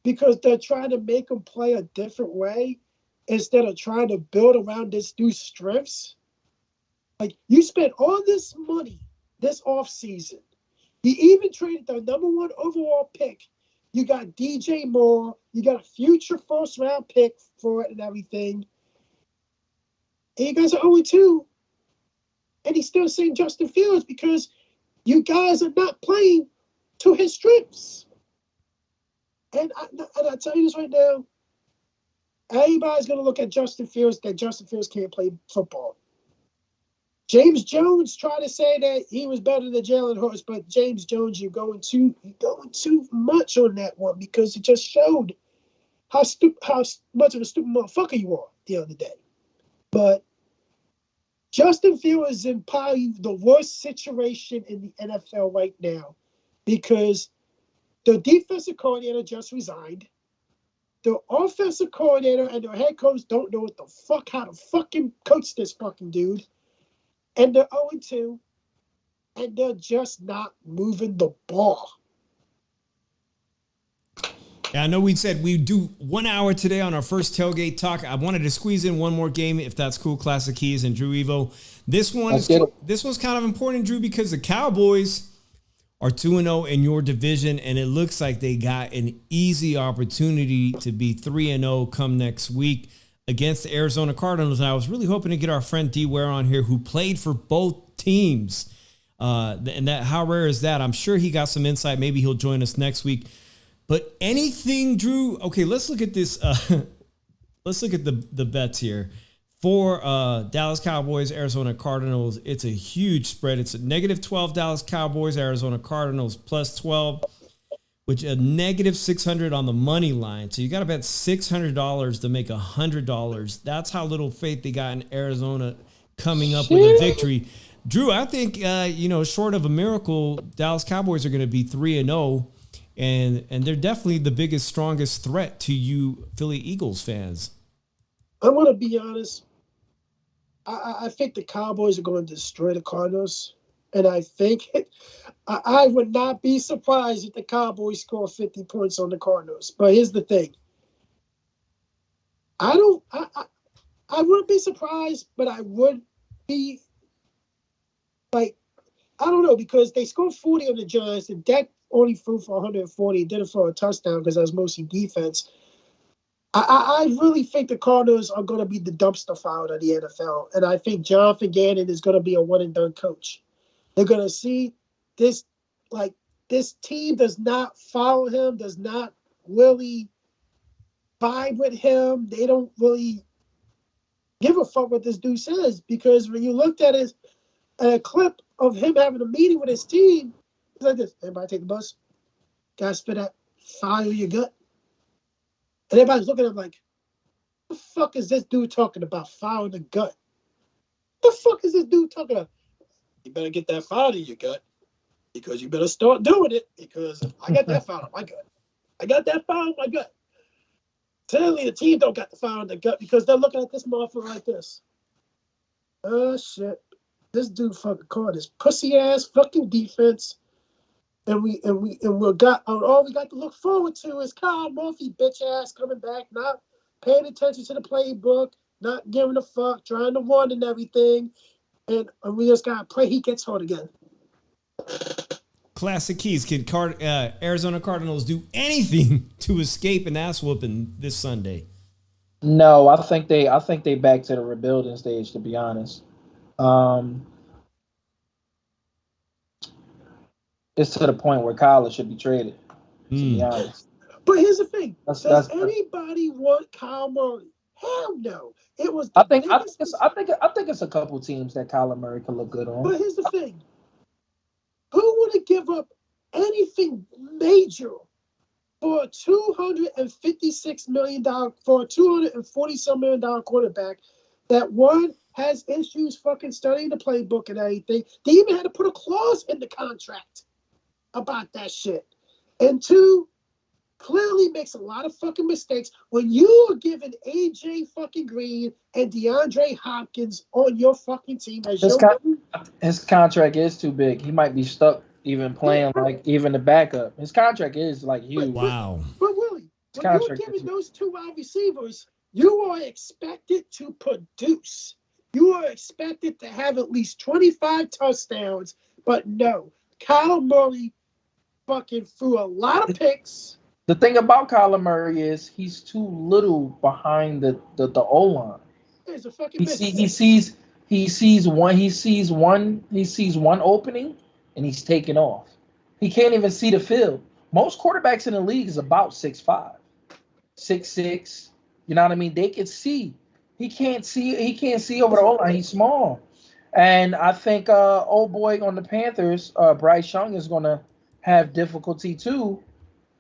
because they're trying to make him play a different way instead of trying to build around this dude's strengths. Like you spent all this money this offseason. You even traded the number 1 overall pick. You got DJ Moore. You got a future first-round pick for it and everything. And you guys are 0-2. And he's still saying Justin Fields because you guys are not playing to his strengths. And I tell you this right now, everybody's going to look at Justin Fields that Justin Fields can't play football. James Jones tried to say that he was better than Jalen Hurts, but James Jones, you're going too much on that one because it just showed how much of a stupid motherfucker you are the other day. But Justin Fields is in probably the worst situation in the NFL right now because the defensive coordinator just resigned. The offensive coordinator and the head coach don't know how to fucking coach this fucking dude. And they're 0-2, and they're just not moving the ball. Yeah, I know we said we'd do 1 hour today on our first tailgate talk. I wanted to squeeze in one more game, if that's cool. Classic Keys and Drew Evo. This one's kind of important, Drew, because the Cowboys are 2-0 in your division, and it looks like they got an easy opportunity to be 3-0 come next week against the Arizona Cardinals. And I was really hoping to get our friend D Ware on here who played for both teams. And that, how rare is that? I'm sure he got some insight. Maybe he'll join us next week. But anything, Drew? Okay, let's look at this. Let's look at the bets here. For Dallas Cowboys, Arizona Cardinals, it's a huge spread. It's a -12 Dallas Cowboys, Arizona Cardinals +12. Which a -600 on the money line. So you got to bet $600 to make $100. That's how little faith they got in Arizona coming up with a victory. Drew, I think, short of a miracle, Dallas Cowboys are going to be 3-0, and they're definitely the biggest, strongest threat to you Philly Eagles fans. I'm going to be honest. I think the Cowboys are going to destroy the Cardinals. And I think I would not be surprised if the Cowboys score 50 points on the Cardinals. But here's the thing. I wouldn't be surprised, but I would be like, I don't know, because they scored 40 on the Giants, and Dak only threw for 140, did it for a touchdown because that was mostly defense. I really think the Cardinals are going to be the dumpster fire of the NFL, and I think Jonathan Gannon is going to be a one-and-done coach. They're going to see this, like, this team does not follow him, does not really vibe with him. They don't really give a fuck what this dude says, because when you looked at a clip of him having a meeting with his team, he's like this: everybody take the bus, guys, spit that fire in your gut. And everybody's looking at him like, the fuck is this dude talking about? Fire in the gut. The fuck is this dude talking about? You better get that fire in your gut, because you better start doing it, because I got that fire in my gut. I got that fire in my gut. Clearly the team don't got the fire in the gut, because they're looking at this motherfucker like this. Oh shit. This dude fucking called his pussy ass fucking defense. And we got all we got to look forward to is Kyle Murphy bitch ass coming back, not paying attention to the playbook, not giving a fuck, trying to run and everything, and we just gotta pray he gets hurt again. Classic Keys. Can Arizona Cardinals do anything to escape an ass whooping this Sunday? No, I think they back to the rebuilding stage, to be honest. It's to the point where Kyler should be traded, to be honest. But here's the thing: does anybody want Kyle Murray? Hell no. It was. I think it's a couple teams that Kyler Murray could look good on. But here's the thing: who would have give up anything major for a $256 million for a $240-some million quarterback that, one, has issues fucking studying the playbook and everything? They even had to put a clause in the contract about that shit. And two, clearly makes a lot of fucking mistakes when you are giving AJ fucking Green and DeAndre Hopkins on your fucking team as his contract is too big. He might be stuck even playing like even the backup. His contract is like huge. Wow. But really, when you're giving those two wide receivers, you are expected to produce. You are expected to have at least 25 touchdowns. But no, Kyle Murray fucking threw a lot of picks. The thing about Kyler Murray is he's too little behind the O-line. He's a fucking He sees one opening and he's taking off. He can't even see the field. Most quarterbacks in the league is about 6'5", 6'6". You know what I mean? They can see. He can't see over the O-line. He's small. And I think old boy on the Panthers, Bryce Young, is gonna have difficulty too.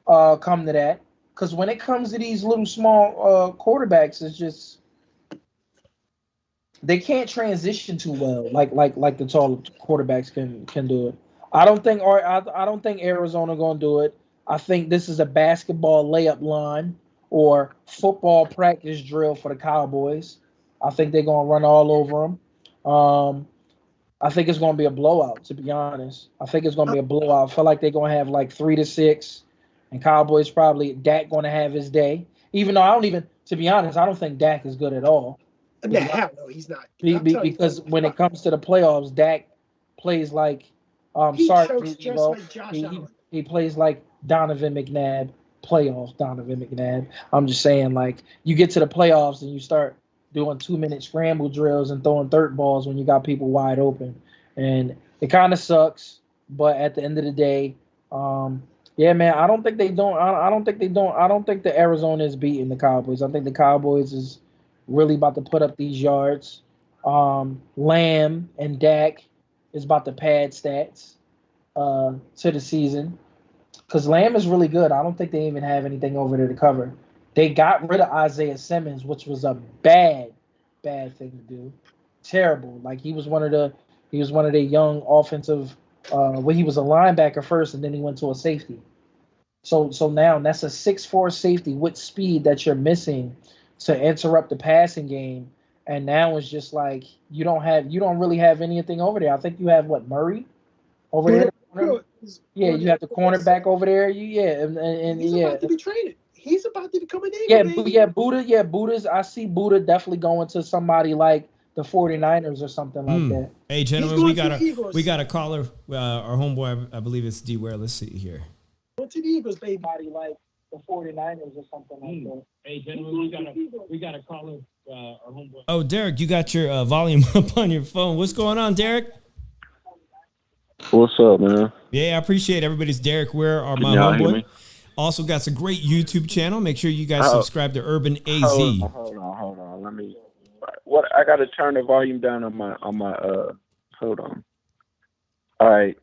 Come to that, because when it comes to these little small quarterbacks, it's just they can't transition too well, like the tall quarterbacks can do it. I don't think Arizona gonna do it. I think this is a basketball layup line or football practice drill for the Cowboys. I think they're gonna run all over them. I think it's gonna be a blowout. To be honest, I think it's gonna be a blowout. I feel like they're gonna have like 3-6. And Cowboys probably Dak going to have his day. Even though to be honest, I don't think Dak is good at all. No, he's not. Because when it comes to the playoffs, Dak plays like he plays like Donovan McNabb. Playoffs, Donovan McNabb. I'm just saying, like, you get to the playoffs and you start doing 2-minute scramble drills and throwing third balls when you got people wide open. And it kind of sucks, but at the end of the day, yeah, man, I don't think the Arizona is beating the Cowboys. I think the Cowboys is really about to put up these yards. Lamb and Dak is about to pad stats to the season, because Lamb is really good. I don't think they even have anything over there to cover. They got rid of Isaiah Simmons, which was a bad thing to do. Terrible. Like he was one of the young offensive. When he was a linebacker first, and then he went to a safety. So now that's a 6'4" safety with speed that you're missing to interrupt the passing game. And now it's just like you don't really have anything over there. I think you have Murray over there. Yeah, you have the cornerback over there. And he's about to be traded. He's about to become an Eagle. Buddha's. I see Buddha definitely going to somebody like the 49ers or something like that. Hey, gentlemen, we got a caller. Our homeboy, I believe it's D. Ware. Let's see here. Went to the Eagles, baby. Somebody like the 49ers or something like that. Hey, gentlemen, we got a caller, our homeboy. Oh, Derek, you got your volume up on your phone. What's going on, Derek? What's up, man? Yeah, I appreciate everybody's Derek Ware, or Can my y'all hear homeboy. me? Also got some great YouTube channel. Make sure you guys Oh. subscribe to Urban AZ. Hold on. Let me. What? I got to turn the volume down on my. Hold on. All right.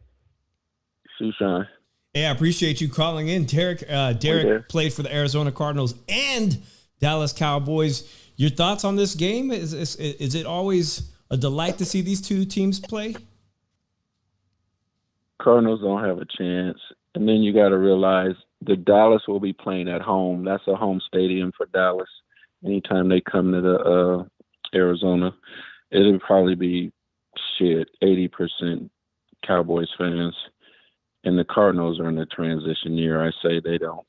Sushan. Yeah, I appreciate you calling in, Derek. Derek played for the Arizona Cardinals and Dallas Cowboys. Your thoughts on this game? Is it always a delight to see these two teams play? Cardinals don't have a chance, and then you got to realize the Dallas will be playing at home. That's a home stadium for Dallas. Anytime they come to the Arizona, it'll probably be 80% Cowboys fans. And the Cardinals are in the transition year. I say they don't.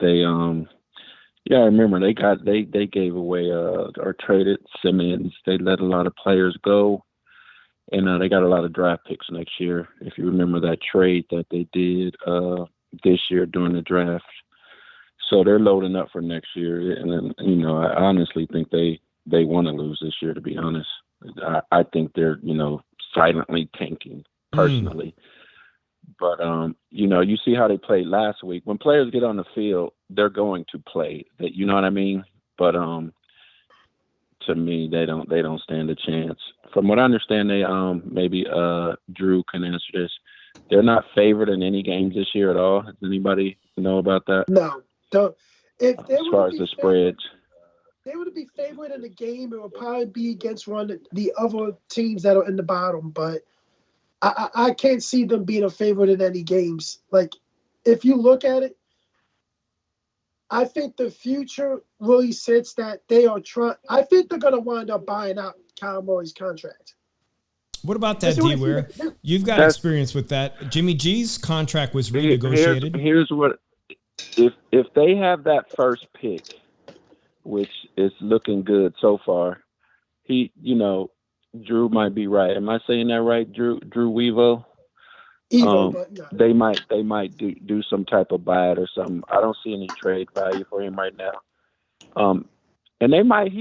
I remember they gave away or traded Simmons. They let a lot of players go, and they got a lot of draft picks next year. If you remember that trade that they did this year during the draft, so they're loading up for next year. And then, I honestly think they want to lose this year. To be honest, I think they're silently tanking personally. But, you see how they played last week. When players get on the field, they're going to play. You know what I mean? But to me, they don't stand a chance. From what I understand, they maybe Drew can answer this. They're not favored in any games this year at all. Does anybody know about that? No. Don't. If they As far as the spreads. They would be favored in the game. It would probably be against one of the other teams that are in the bottom, but I can't see them being a favorite in any games. Like, if you look at it, I think the future really sits that they are trying. I think they're going to wind up buying out Kyle Murray's contract. What about that, D. Ware? You've got experience with that. Jimmy G's contract was renegotiated. Here's what: if they have that first pick, which is looking good so far, Drew might be right. Am I saying that right, Drew Weevo? They might do some type of buy it or something. I don't see any trade value for him right now. And they might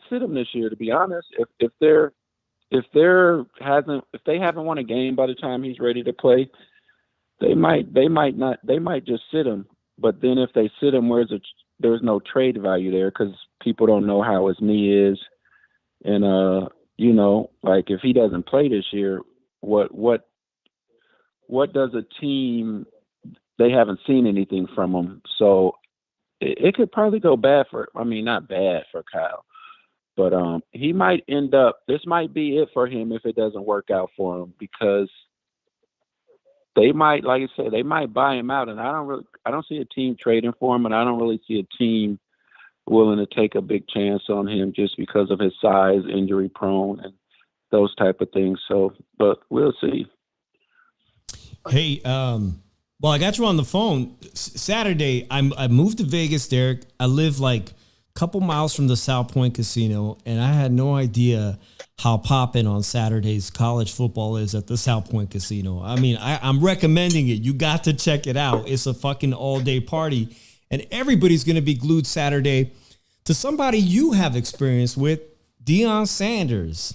sit him this year. To be honest, if they haven't won a game by the time he's ready to play, they might just sit him. But then if they sit him, there's no trade value there because people don't know how his knee is. And, like if he doesn't play this year, what does a team, they haven't seen anything from him. So it could probably go not bad for Kyle, but he might end up, this might be it for him if it doesn't work out for him because they might, like I said, they might buy him out. And I don't see a team trading for him, and I don't really see a team willing to take a big chance on him just because of his size, injury prone, and those type of things. So, but we'll see. Hey, well, I got you on the phone. Saturday, I moved to Vegas, Derek. I live like a couple miles from the South Point Casino, and I had no idea how popping on Saturdays college football is at the South Point Casino. I mean, I'm recommending it. You got to check it out. It's a fucking all-day party. And everybody's going to be glued Saturday to somebody you have experience with, Deion Sanders.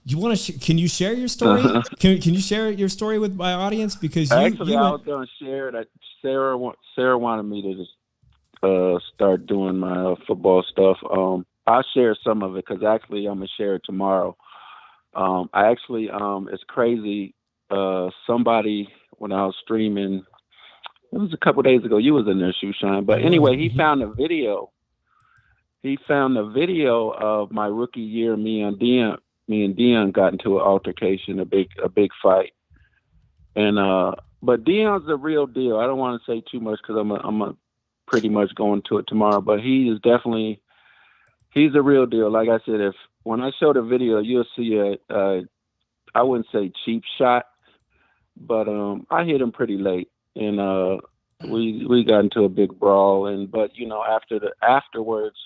You want to? Can you share your story? Can you share your story with my audience? Because I was going to share that. Sarah wanted me to just start doing my football stuff. I'll share some of it because actually I'm gonna share it tomorrow. It's crazy. Somebody when I was streaming. It was a couple of days ago. You was in there, Shoeshine. But anyway, he found a video. He found a video of my rookie year. Me and Deion got into an altercation, a big fight. And but Deion's the real deal. I don't want to say too much because I'm pretty much going to it tomorrow. But he's the real deal. Like I said, when I show the video, you'll see I wouldn't say cheap shot, but I hit him pretty late. And we got into a big brawl, but afterwards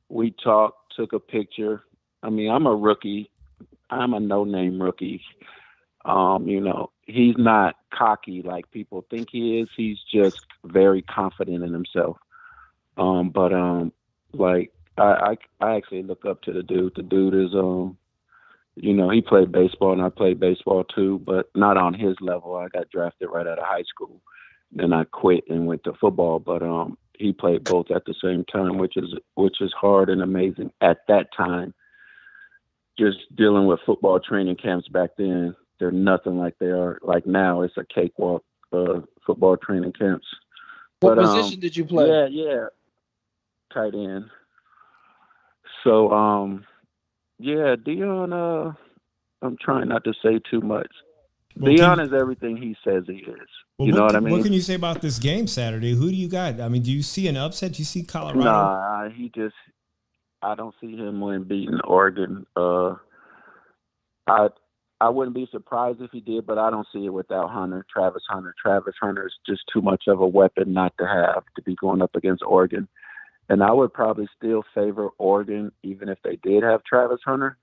we talked, took a picture. I mean, I'm a rookie. I'm a no-name rookie. He's not cocky like people think he is. He's just very confident in himself. Like I actually look up to the dude. The dude is he played baseball and I played baseball too, but not on his level. I got drafted right out of high school. Then I quit and went to football, but he played both at the same time, which is hard and amazing at that time. Just dealing with football training camps back then, they're nothing like they are like now. It's a cakewalk, football training camps. What position did you play? Yeah, tight end. So, Dion, I'm trying not to say too much. Well, Dion is everything he says he is. Well, you know what I mean? What can you say about this game Saturday? Who do you got? I mean, do you see an upset? Do you see Colorado? Nah, I don't see him beating Oregon. I wouldn't be surprised if he did, but I don't see it without Travis Hunter. Travis Hunter is just too much of a weapon not to have to be going up against Oregon. And I would probably still favor Oregon even if they did have Travis Hunter.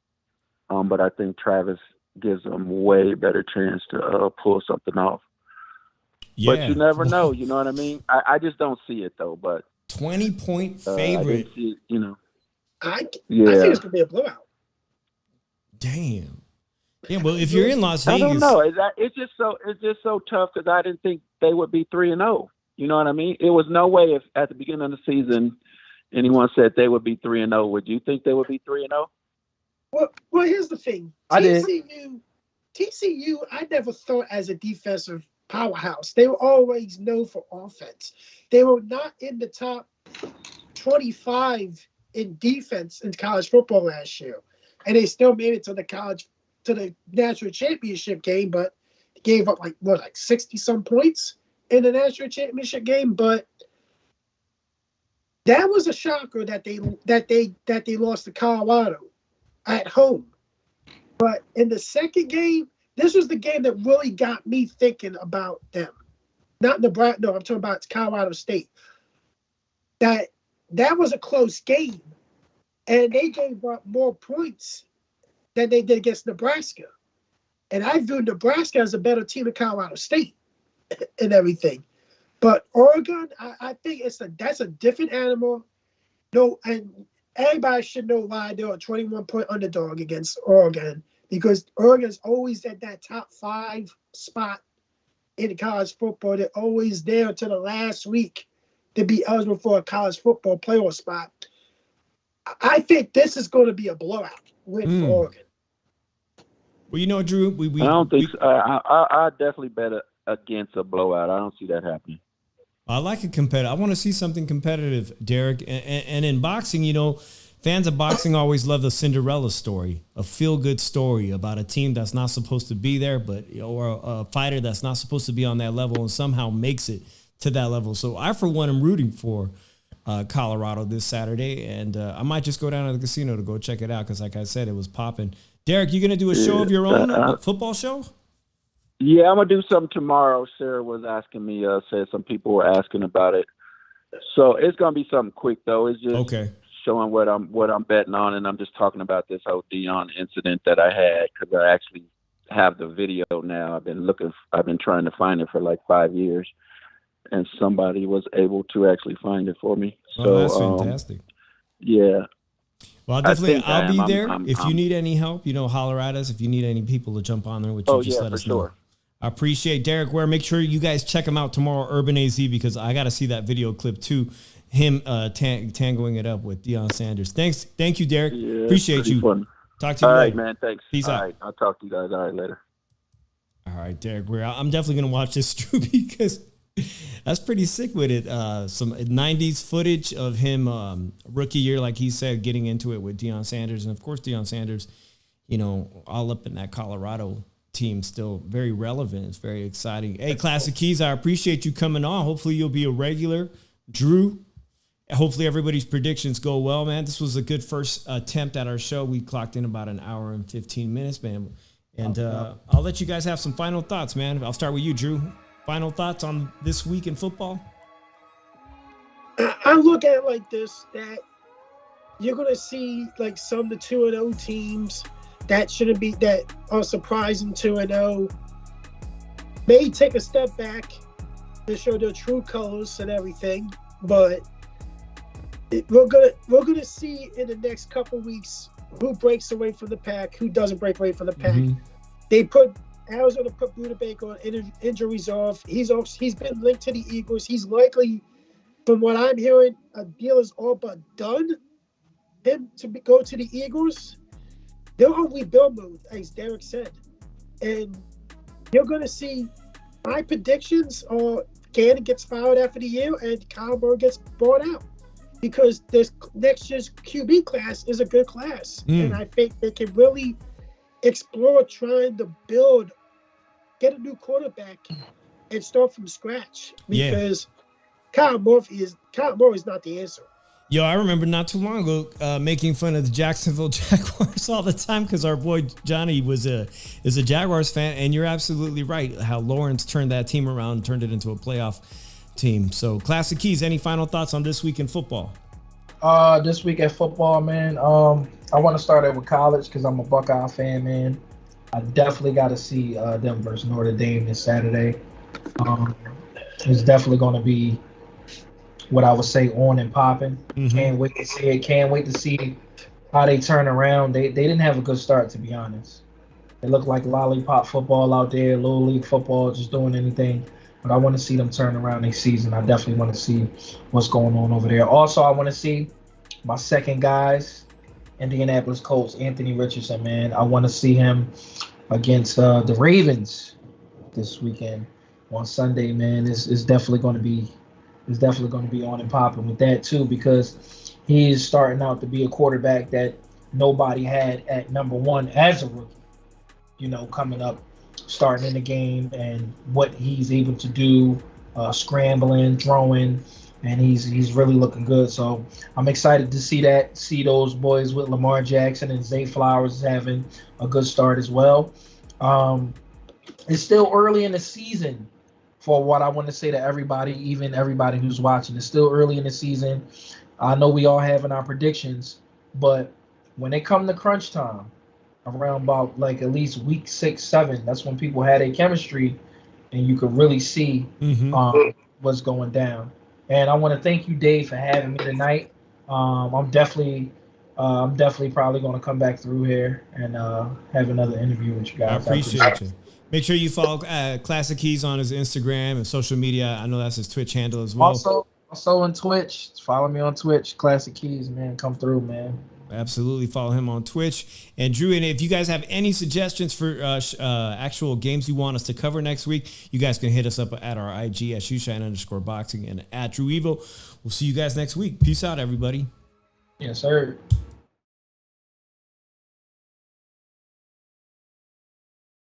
But I think Travis gives them way better chance to pull something off. Yeah. But you never know, you know what I mean? I just don't see it though. But 20-point favorite. I didn't see it, I think it's gonna be a blowout. Damn. Yeah, well, if you're in Las Vegas, I don't know. It's just so tough because I didn't think they would be 3-0. You know what I mean? It was no way if at the beginning of the season anyone said they would be 3-0. Would you think they would be 3-0? Well, here's the thing. TCU, I never thought as a defensive powerhouse. They were always known for offense. They were not in the top 25 in defense in college football last year, and they still made it to the national championship game, but gave up like 60 some points in the national championship game. But that was a shocker that they lost to Colorado at home. But in the second game, this was the game that really got me thinking about them. Not Nebraska. No, I'm talking about Colorado State. That was a close game, and they gave up more points than they did against Nebraska. And I view Nebraska as a better team than Colorado State and everything. But Oregon, I think that's a different animal. No, and everybody should know why they're a 21-point underdog against Oregon, because Oregon's always at that top 5 spot in college football. They're always there until the last week to be eligible for a college football playoff spot. I think this is going to be a blowout win for Oregon. Well, Drew, I don't think so. I definitely bet against a blowout. I don't see that happening. I like a competitive. I want to see something competitive, Derek. And in boxing, fans of boxing always love the Cinderella story, a feel-good story about a team that's not supposed to be there, or a fighter that's not supposed to be on that level and somehow makes it to that level. So I, for one, am rooting for Colorado this Saturday, and I might just go down to the casino to go check it out because, like I said, it was popping. Derek, you going to do a show of your own, a football show? Yeah, I'm going to do something tomorrow. Sarah was asking me, said some people were asking about it. So it's going to be something quick, though. It's just showing what I'm betting on, and I'm just talking about this whole Dion incident that I had because I actually have the video now. I've been trying to find it for like 5 years, and somebody was able to actually find it for me. So that's fantastic. Yeah. Well, I'll be there. If you need any help, holler at us. If you need any people to jump on there with you, just let us know. I appreciate Derek Ware. Make sure you guys check him out tomorrow, Urban AZ, because I got to see that video clip too. Him tangoing it up with Deion Sanders. Thank you, Derek. Yeah, appreciate you. Fun. Talk to you later. All right, man. Thanks. Peace out. All right, I'll talk to you guys. All right, later. All right, Derek Ware. I'm definitely going to watch this too because that's pretty sick with it. Some 90s footage of him rookie year, like he said, getting into it with Deion Sanders. And, of course, Deion Sanders, all up in that Colorado team, still very relevant. It's very exciting. Hey, Classic Keys, I appreciate you coming on. Hopefully you'll be a regular. Drew, hopefully everybody's predictions go well, man. This was a good first attempt at our show. We clocked in about an hour and 15 minutes, man. And I'll let you guys have some final thoughts, man. I'll start with you, Drew. Final thoughts on this week in football? I look at it like this, that you're going to see like some of the 2-0 teams that shouldn't be that are surprising 2-0. May take a step back to show their true colors and everything, but we're gonna see in the next couple weeks who breaks away from the pack, who doesn't break away from the pack. Arizona put Buda Baker on injury reserve. He's been linked to the Eagles. He's likely, from what I'm hearing, a deal is all but done. Him to go to the Eagles, they're on rebuild mode, as Derek said, and you're gonna see. My predictions are Gannon gets fired after the year and Kyle Murray gets bought out, because this next year's QB class is a good class, and I think they can really explore trying to get a new quarterback and start from scratch, because Kyle Murray is not the answer. Yo, I remember not too long ago making fun of the Jacksonville Jaguars all the time because our boy Johnny is a Jaguars fan, and you're absolutely right how Lawrence turned that team around and turned it into a playoff team. So, Classic Keys, any final thoughts on this week in football? This week at football, man, I want to start out with college because I'm a Buckeye fan, man. I definitely got to see them versus Notre Dame this Saturday. It's definitely going to be what I would say on and popping. Can't wait to see it. Can't wait to see how they turn around. They didn't have a good start, to be honest. They look like lollipop football out there, little league football, just doing anything. But I want to see them turn around next season. I definitely want to see what's going on over there. Also, I want to see my second guys, Indianapolis Colts, Anthony Richardson, man. I want to see him against the Ravens this weekend on Sunday, man. It's definitely going to be on and popping with that too, because he is starting out to be a quarterback that nobody had at number one as a rookie. Coming up, starting in the game, and what he's able to do, scrambling, throwing, and he's really looking good. So I'm excited to see those boys with Lamar Jackson and Zay Flowers having a good start as well. It's still early in the season for what I want to say to everybody, even everybody who's watching. It's still early in the season. I know we all having our predictions, but when they come to crunch time, around about like at least week 6, 7, that's when people had a chemistry, and you could really see what's going down. And I want to thank you, Dave, for having me tonight. I'm definitely probably going to come back through here and have another interview with you guys. I appreciate you. Make sure you follow Classic Keys on his Instagram and social media. I know that's his Twitch handle as well. Also on Twitch. Follow me on Twitch. Classic Keys, man. Come through, man. Absolutely. Follow him on Twitch. And Drew, and if you guys have any suggestions for actual games you want us to cover next week, you guys can hit us up at our IG at @shoeshine_boxing and at Drew Evo. We'll see you guys next week. Peace out, everybody. Yes, sir.